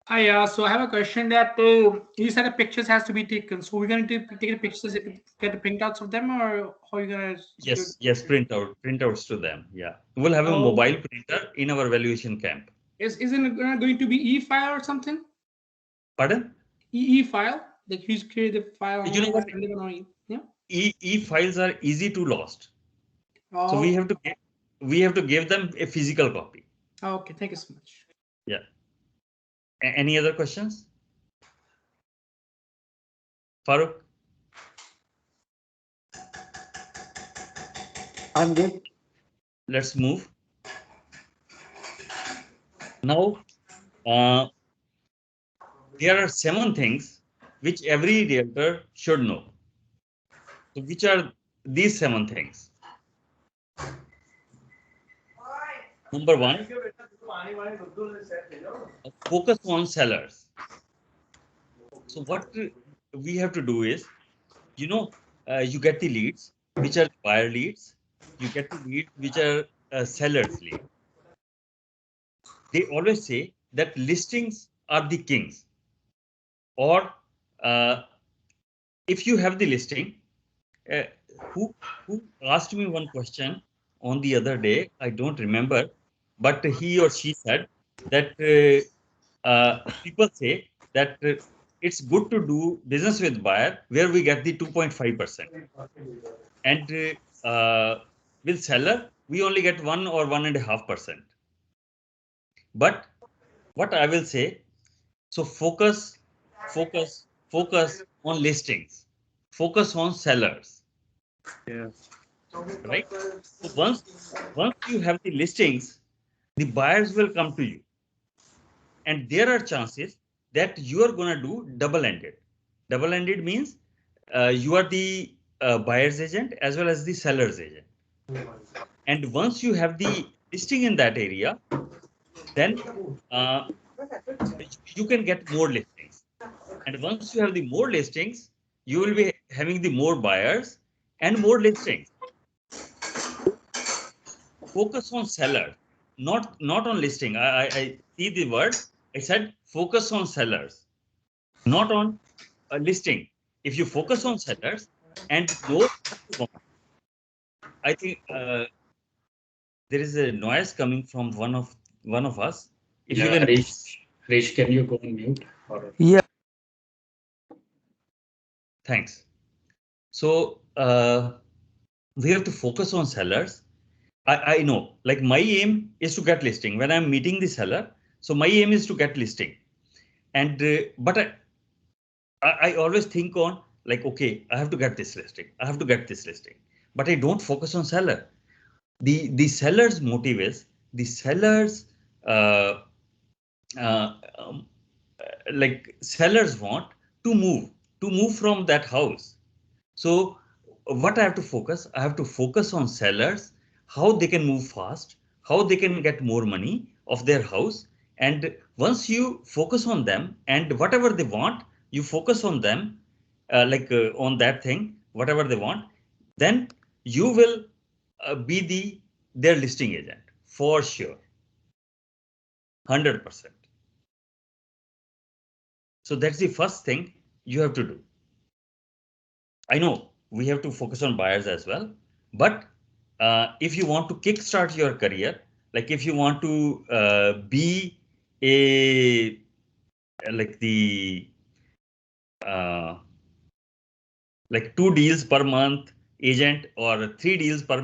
Hi, so I have a question that you said the pictures has to be taken. So we're going to take the pictures, get the printouts of them, or how are you going to? Yes, printouts to them. Yeah, we'll have a mobile printer in our valuation camp. Isn't it going to be e-file or something? Pardon? E-file, like you create the file. You know what? Yeah. E-files are easy to lost. Oh. So we have to give them a physical copy. Okay, thank you so much. Yeah. Any other questions? Farooq? I'm good. Let's move. Now, there are 7 things which every realtor should know. So which are these 7 things? Number 1, focus on sellers. So what we have to do is, you get the leads, which are buyer leads. You get the leads, which are sellers leads. They always say that listings are the kings. Or if you have the listing, uh, who asked me one question on the other day? I don't remember, but he or she said that people say that it's good to do business with buyer where we get the 2.5%, and with seller we only get 1 or 1.5%. But what I will say, so focus on listings, focus on sellers. Yeah. Right? So once you have the listings, the buyers will come to you, and there are chances that you are going to do double-ended. Double-ended means you are the buyer's agent as well as the seller's agent. And once you have the listing in that area, then uh, you can get more listings. And once you have the more listings, you will be having the more buyers and more listings. Focus on sellers, not on listing. I see the word. I said focus on sellers, not on listing. If you focus on sellers and know what you want, I think there is a noise coming from one of us. If you Yeah, can, Harish, can you go on mute? Or... Yeah. thanks. So we have to focus on sellers. I know, like my aim is to get listing when I'm meeting the seller. So my aim is to get listing, and but I always think on like, okay, I have to get this listing. I have to get this listing, but I don't focus on seller. The seller's motive is the seller's uh, uh, um, like sellers want to move from that house. So what I have to focus? I have to focus on sellers, how they can move fast, how they can get more money of their house. And once you focus on them and whatever they want, you focus on them, on that thing, whatever they want, then you will be their listing agent for sure, 100%. So that's the first thing you have to do. I know we have to focus on buyers as well, but if you want to kickstart your career, like if you want to be a like the uh, like 2 deals per month agent or 3 deals per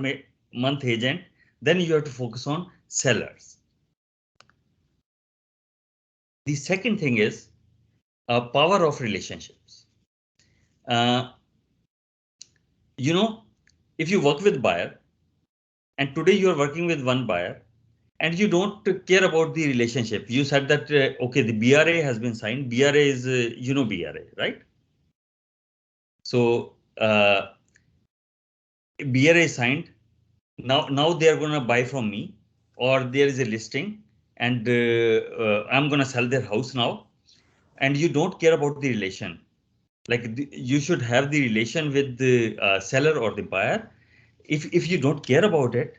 month agent, then you have to focus on sellers. The second thing is power of relationships. Uh, if you work with buyer, and today you are working with one buyer, and you don't care about the relationship. You said that, okay, the BRA has been signed. BRA is, BRA, right? So BRA is signed. Now they are going to buy from me, or there is a listing, and I'm going to sell their house now. And you don't care about the relation. Like you should have the relation with the seller or the buyer. If you don't care about it,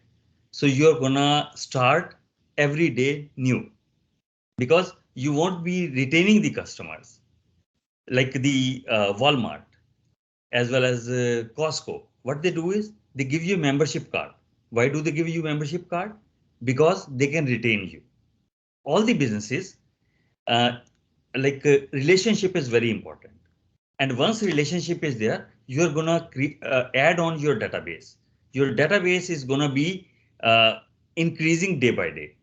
so you're gonna start every day new, because you won't be retaining the customers, like the Walmart as well as Costco. What they do is they give you a membership card. Why do they give you a membership card? Because they can retain you. All the businesses, uh, relationship is very important. And once relationship is there, you're gonna add on your database. Your database is gonna be increasing day by day.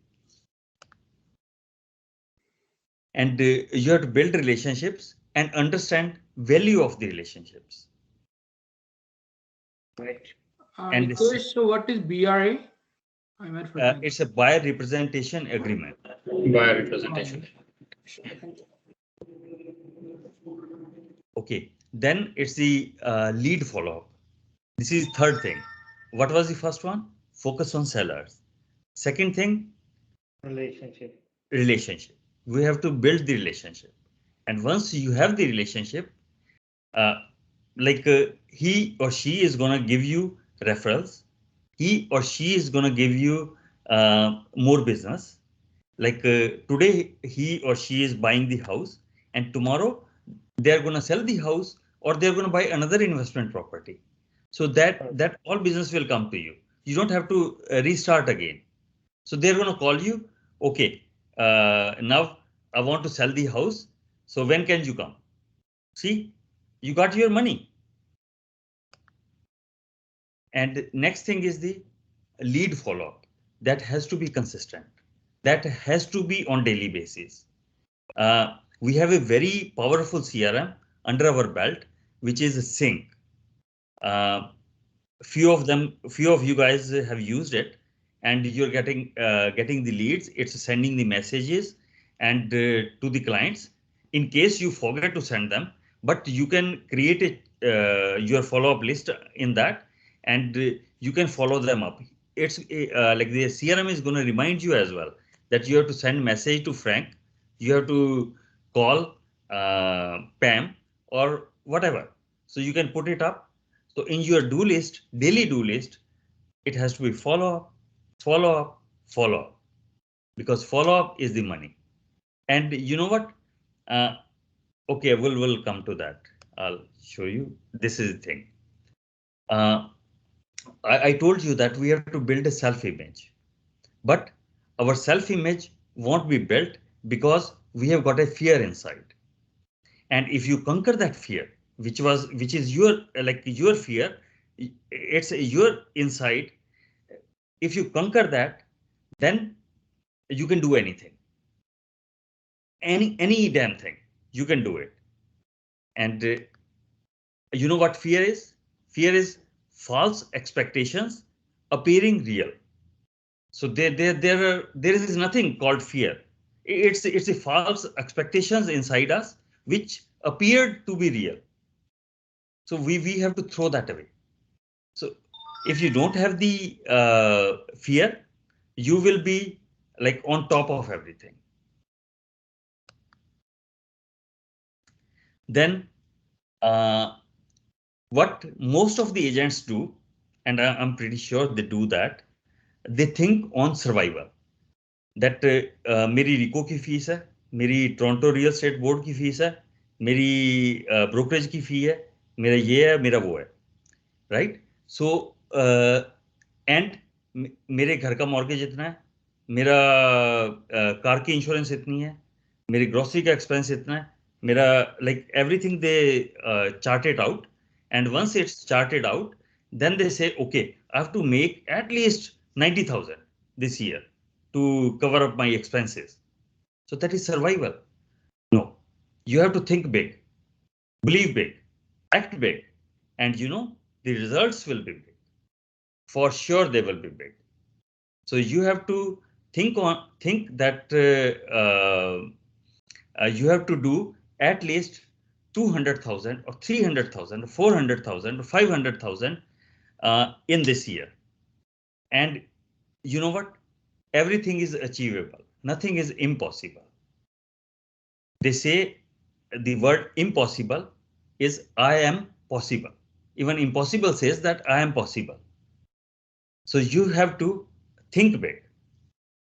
And you have to build relationships and understand value of the relationships. Right. And So what is BRA? it's a buyer representation agreement. Buyer representation. Okay, then it's the lead follow-up. This is third thing. What was the first one? Focus on sellers. Second thing, Relationship. relationship. We have to build the relationship. And once you have the relationship, he or she is going to give you referrals. He or she is going to give you more business. Today, he or she is buying the house, and tomorrow they are going to sell the house or they're going to buy another investment property. So that all business will come to you. You don't have to restart again. So they're going to call you. Okay, now I want to sell the house. So when can you come? See, you got your money. And next thing is the lead follow-up. That has to be consistent. That has to be on daily basis. We have a very powerful CRM under our belt, which is Sync. Few of you guys have used it, and you're getting the leads. It's sending the messages and to the clients. In case you forget to send them, but you can create your follow-up list in that, and you can follow them up. It's like the CRM is going to remind you as well that you have to send message to Frank, you have to call Pam or whatever. So you can put it up. So in your do list, daily do list, it has to be follow up, follow up, follow up, because follow up is the money. And you know what? Okay, we'll come to that. I'll show you. This is the thing. I told you that we have to build a self-image, but our self-image won't be built because we have got a fear inside. And if you conquer that fear, which is your fear, it's your inside. If you conquer that, then you can do anything. Any damn thing, you can do it. And you know what fear is? Fear is false expectations appearing real. So there is nothing called fear. It's a false expectations inside us which appeared to be real. So we have to throw that away. So if you don't have the fear, you will be like on top of everything. Then what most of the agents do, and I'm pretty sure they do that, they think on survival. That मेरी रिको की fees है, मेरी Toronto real estate board की fees है, मेरी brokerage की फी है, मेरा ये है, मेरा वो है, राइट? सो एंड मेरे घर का मॉर्गेज इतना है, मेरा कार की इंश्योरेंस इतनी है, मेरी ग्रोसरी का एक्सपेंस इतना है, मेरा like everything they chart it out, and once it's charted out, then they say, okay, I have to make at least 90,000 this year to cover up my expenses. So that is survival. No, you have to think big, believe big, act big, and you know the results will be big. For sure, they will be big. So you have to think that you have to do at least 200,000 or 300,000 or 400,000 or 500,000 in this year. And you know what? Everything is achievable. Nothing is impossible. They say the word impossible is I am possible. Even impossible says that I am possible. So you have to think big.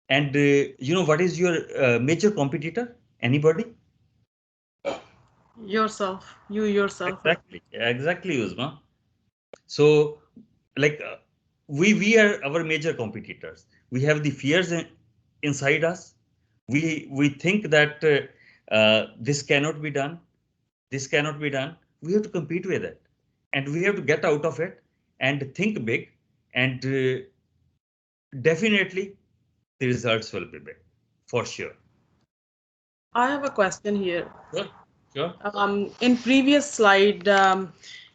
And you know what is your major competitor? Anybody? Yourself. You yourself. Exactly, Uzma. So like we are our major competitors. We have the fears inside us. We think that this cannot be done, this cannot be done. We have to compete with it, and we have to get out of it and think big, and definitely the results will be big, for sure. I have a question here. Sure. In previous slide,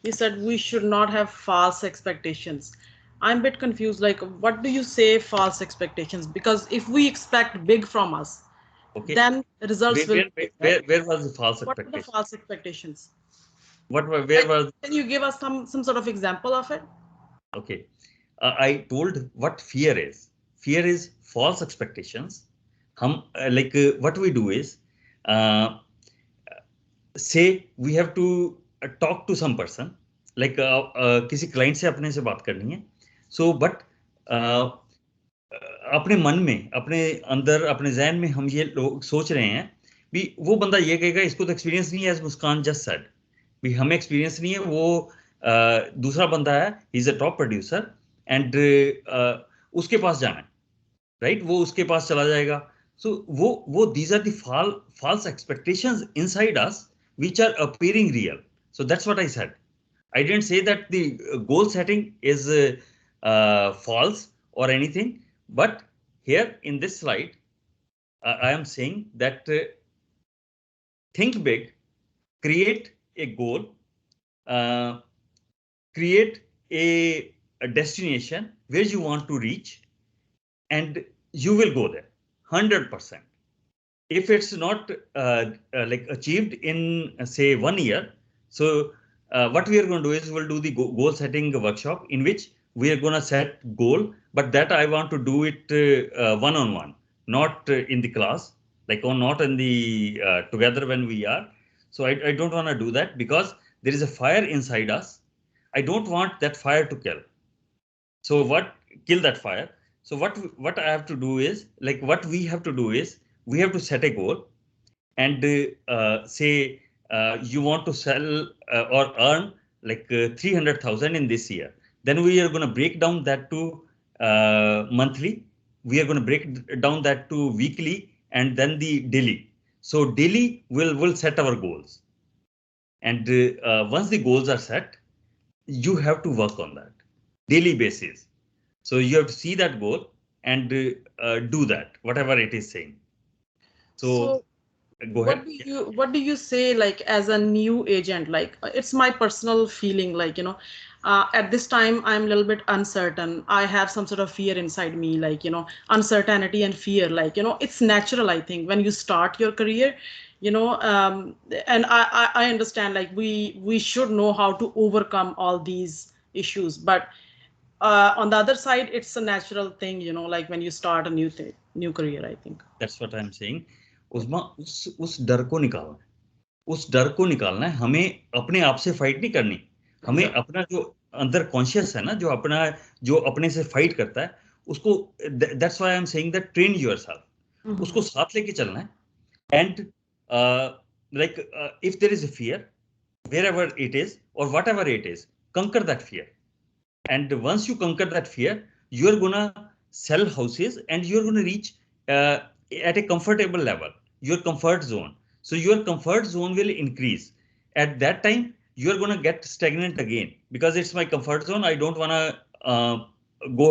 you said we should not have false expectations. I'm a bit confused. Like, what do you say false expectations? Because if we expect big from us, okay, then results will. Where was the false expectation? What are the false expectations? Where was? Can you give us some sort of example of it? Okay, I told what fear is. Fear is false expectations. What we do is say we have to talk to some person, like किसी client से अपने से बात करनी है, so but अपने मन में, अपने अंदर, अपने जहन में हम ये लोग सोच रहे हैं भी वो बंदा ये कहेगा इसको तो एक्सपीरियंस नहीं है, एज मुस्कान जस्ट सेड, भी हमें एक्सपीरियंस नहीं है, वो दूसरा बंदा है, he is a top producer and उसके पास जाना है, राइट, वो उसके पास चला जाएगा. सो वो these are the false expectations inside us which are appearing real. So that's what I said. I didn't say that the goal setting is false or anything, but here in this slide I am saying that think big, create a goal, uh, create a destination where you want to reach, and you will go there 100%. If it's not like achieved in say 1 year, so what we are going to do is we'll do the goal setting workshop in which we are going to set goal, but that I want to do it one-on-one, not in the class, like or not in the together when we are. So I don't want to do that because there is a fire inside us. I don't want that fire to kill. So what kill that fire? So what I have to do is, like what we have to do is we have to set a goal and say you want to sell or earn like 300,000 in this year. Then we are going to break down that to monthly. We are going to break down that to weekly and then the daily. So daily will set our goals. And once the goals are set, you have to work on that daily basis. So you have to see that goal and do that, whatever it is saying. So go ahead. What do you say, like as a new agent? Like it's my personal feeling, like at this time I'm a little bit uncertain. I have some sort of fear inside me, like uncertainty and fear, like it's natural, I think, when you start your career, and I understand, like we should know how to overcome all these issues, but on the other side it's a natural thing, like when you start a new career, I think. That's what I'm saying. उस डर को निकालना है, उस डर को निकालना है, हमें अपने आप से फाइट नहीं करनी, हमें अपना जो अंदर कॉन्शियस है ना, जो अपने से फाइट करता है उसको, that's why I am saying that train yourself, उसको साथ लेके चलना है. And like if there is a fear, wherever it is or whatever it is, conquer that fear. And once you conquer that fear, you're gonna sell houses and you're gonna reach at a comfortable level, your comfort zone. So your comfort zone will increase. At that time, you're gonna get stagnant again because it's my comfort zone. I don't wanna go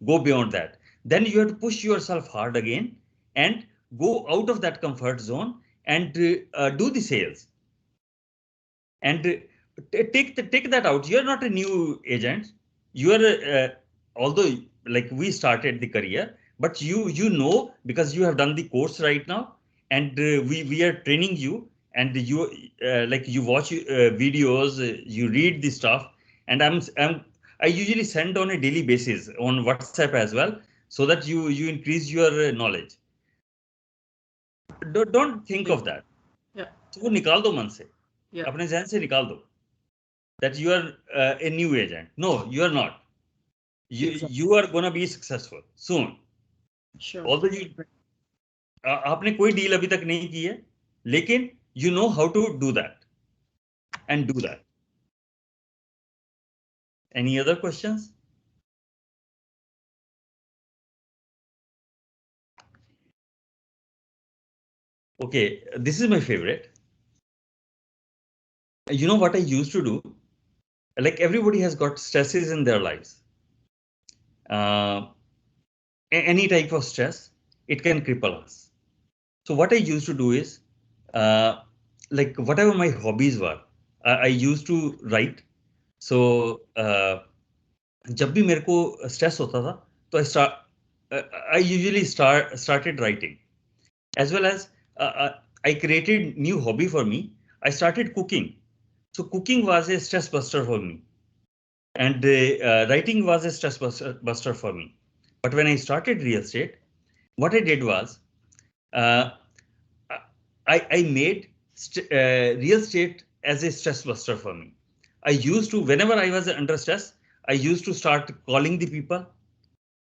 go beyond that. Then you have to push yourself hard again and go out of that comfort zone and do the sales. And take that out. You're not a new agent. You are although like we started the career, but you know because you have done the course right now, and we are training you, and you like you watch videos, you read the stuff, and I usually send on a daily basis on WhatsApp as well, so that you increase your knowledge. Don't think of that. Yeah. तो वो निकाल दो मन से, Yeah. अपने जहन से निकाल दो that you are a new agent. No, you are not. You are gonna be successful soon. Sure. Although आपने कोई डील अभी तक नहीं की है, लेकिन you know how to do that and do that. Any other questions? Okay, this is my favorite. You know what I used to do? Like everybody has got stresses in their lives. Any type of stress, it can cripple us. So what I used to do is, like whatever my hobbies were, I used to write. So जब भी मेरे को stress होता था, तो I usually started writing, as well as I created new hobby for me. I started cooking. So cooking was a stress buster for me, and writing was a stress buster for me. But when I started real estate, what I did was I made real estate as a stress buster for me. I used to, whenever I was under stress, I used to start calling the people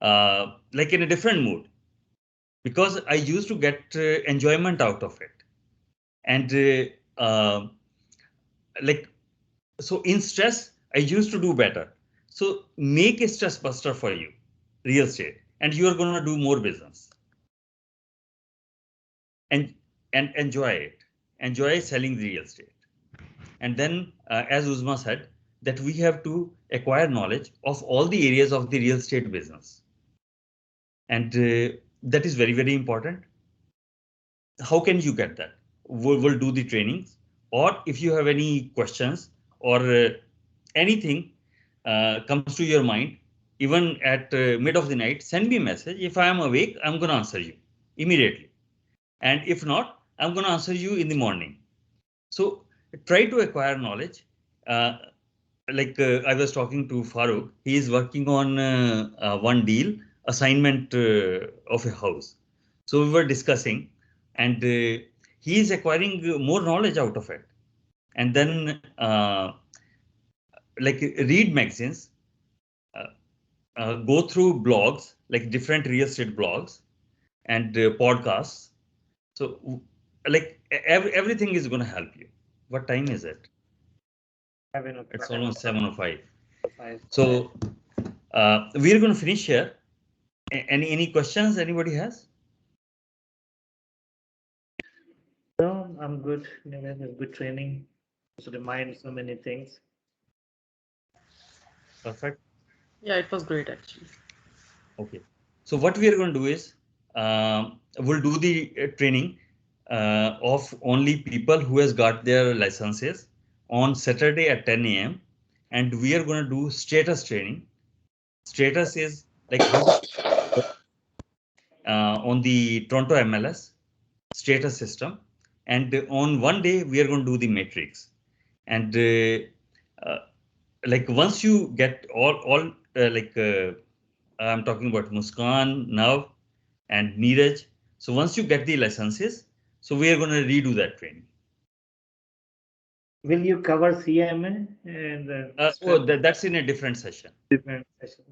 like in a different mood, because I used to get enjoyment out of it. And like, so in stress, I used to do better. So make a stress buster for you, real estate, and you are going to do more business. And enjoy it. Enjoy selling the real estate. And then, as Uzma said, that we have to acquire knowledge of all the areas of the real estate business. And that is very, very important. How can you get that? We'll do the trainings, or if you have any questions or anything comes to your mind, even at mid of the night, send me a message. If I am awake, I'm going to answer you immediately. And if not, I'm going to answer you in the morning. So try to acquire knowledge. I was talking to Farooq, he is working on one deal, assignment of a house. So we were discussing, and he is acquiring more knowledge out of it. And then read magazines, go through blogs, like different real estate blogs and podcasts. So everything is going to help you. What time is it? It's almost 7:05. So we're going to finish here. Any questions anybody has? No, I'm good. Good training. Just remind so many things. Perfect. Yeah, it was great actually. Okay. So what we are going to do is we'll do the training of only people who has got their licenses on Saturday at 10 a.m. And we are going to do status training. Status is like how on the Toronto MLS status system. And on one day, we are going to do the matrix. And once you get all I'm talking about Muskan, Nav, and Neeraj. So once you get the licenses, so we are going to redo that training. Will you cover CMA and that's in a different session. Different session.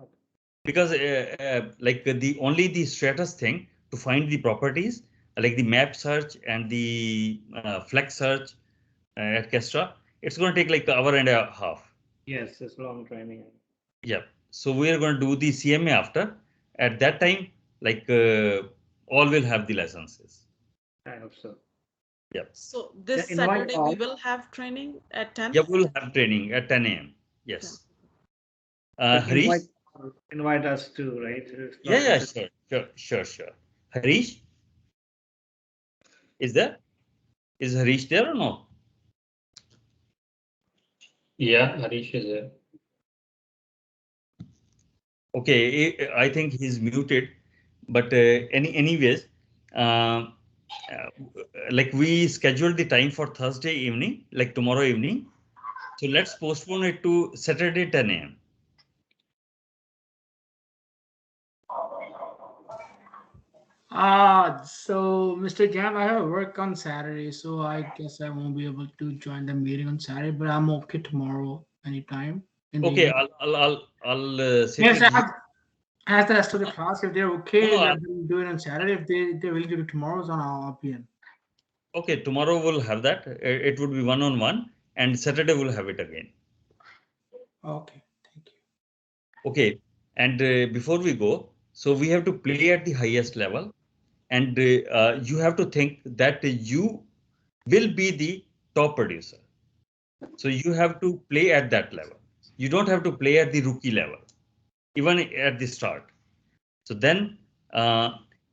Because the status thing to find the properties, like the map search and the flex search, etc. It's going to take like an hour and a half. Yes, it's long training. Yeah. So we are going to do the CMA after. At that time, all will have the licenses. I hope so. Yeah. So this Saturday we will have training at 10? Yeah, we'll have training at 10 a.m. Yes. Harish? Invite us too, right? Yeah, sure. Harish? Is there? Is Harish there or no? Yeah, Harish is there. Okay, I think he's muted, but anyways, we scheduled the time for Thursday evening, like tomorrow evening. So let's postpone it to Saturday 10 a.m. So Mr. Jam, I have work on Saturday, so I guess I won't be able to join the meeting on Saturday, but I'm okay tomorrow anytime. Okay, I'll sit yes, with you. as the rest of the class, if they're okay, No, let them do it on Saturday. If they're willing to do tomorrow's on, I'll be in. Okay, tomorrow we'll have that. It would be one-on-one, and Saturday we'll have it again. Okay, thank you. Okay, and before we go, so we have to play at the highest level, and you have to think that you will be the top producer. So you have to play at that level. You don't have to play at the rookie level, even at the start. So then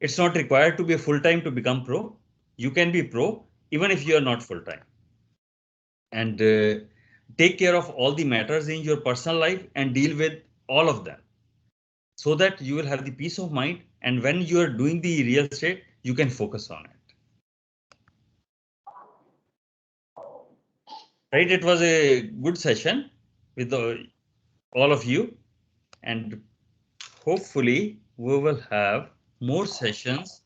it's not required to be full-time to become pro. You can be pro even if you are not full-time. And take care of all the matters in your personal life and deal with all of them, so that you will have the peace of mind, and when you are doing the real estate, you can focus on it. Right? It was a good session with all of you, and hopefully we will have more sessions.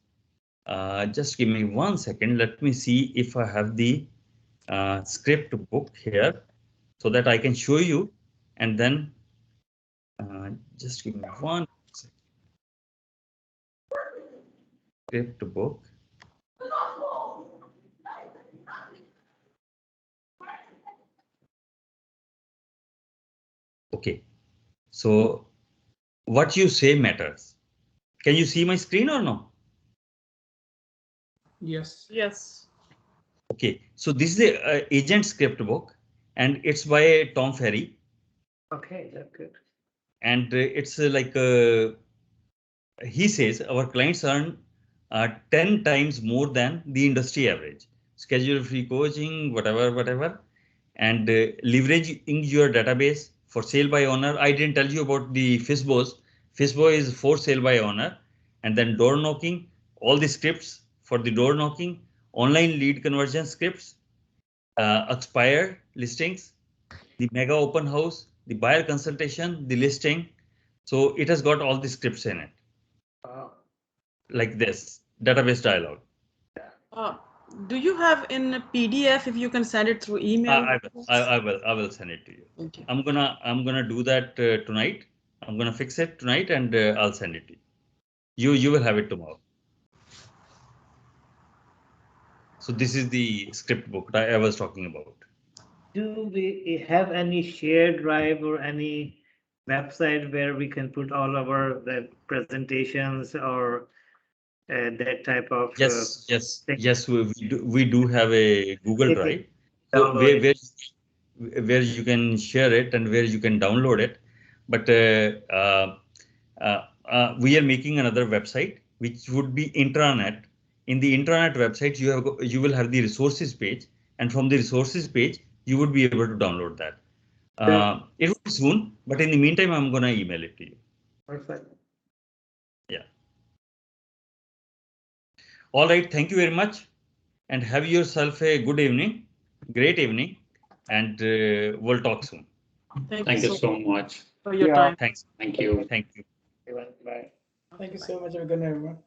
Just give me 1 second. Let me see if I have the script book here so that I can show you, and then just give me one second. Script book. Okay, so what you say matters. Can you see my screen or no? Yes. Yes. Okay, so this is the agent script book, and it's by Tom Ferry. Okay, that's good. And it's like he says our clients earn 10 times more than the industry average. Schedule free coaching, whatever. And leveraging your database for sale by owner. I didn't tell you about the Fishbos. Fishbo is for sale by owner. And then door knocking, all the scripts for the door knocking, online lead conversion scripts, expired listings, the mega open house, the buyer consultation, the listing. So it has got all the scripts in it. Like this, database dialog. Do you have in PDF? If you can send it through email. I will send it to you. Okay. I'm gonna do that tonight. I'm gonna fix it tonight, and I'll send it to you. You will have it tomorrow. So this is the script book that I was talking about. Do we have any shared drive or any website where we can put all our presentations or that type of Yes. We do have a Google Drive. So where you can share it and where you can download it. But we are making another website which would be intranet. In the intranet website, you will have the resources page, and from the resources page, you would be able to download that. It will be soon, but in the meantime, I'm gonna email it to you. Perfect. Yeah. All right. Thank you very much, and have yourself a good evening, great evening, and we'll talk soon. Thank you so much for your time. Thanks. Thank you. Thank you. Bye. Thank you so much. Have a good night, everyone.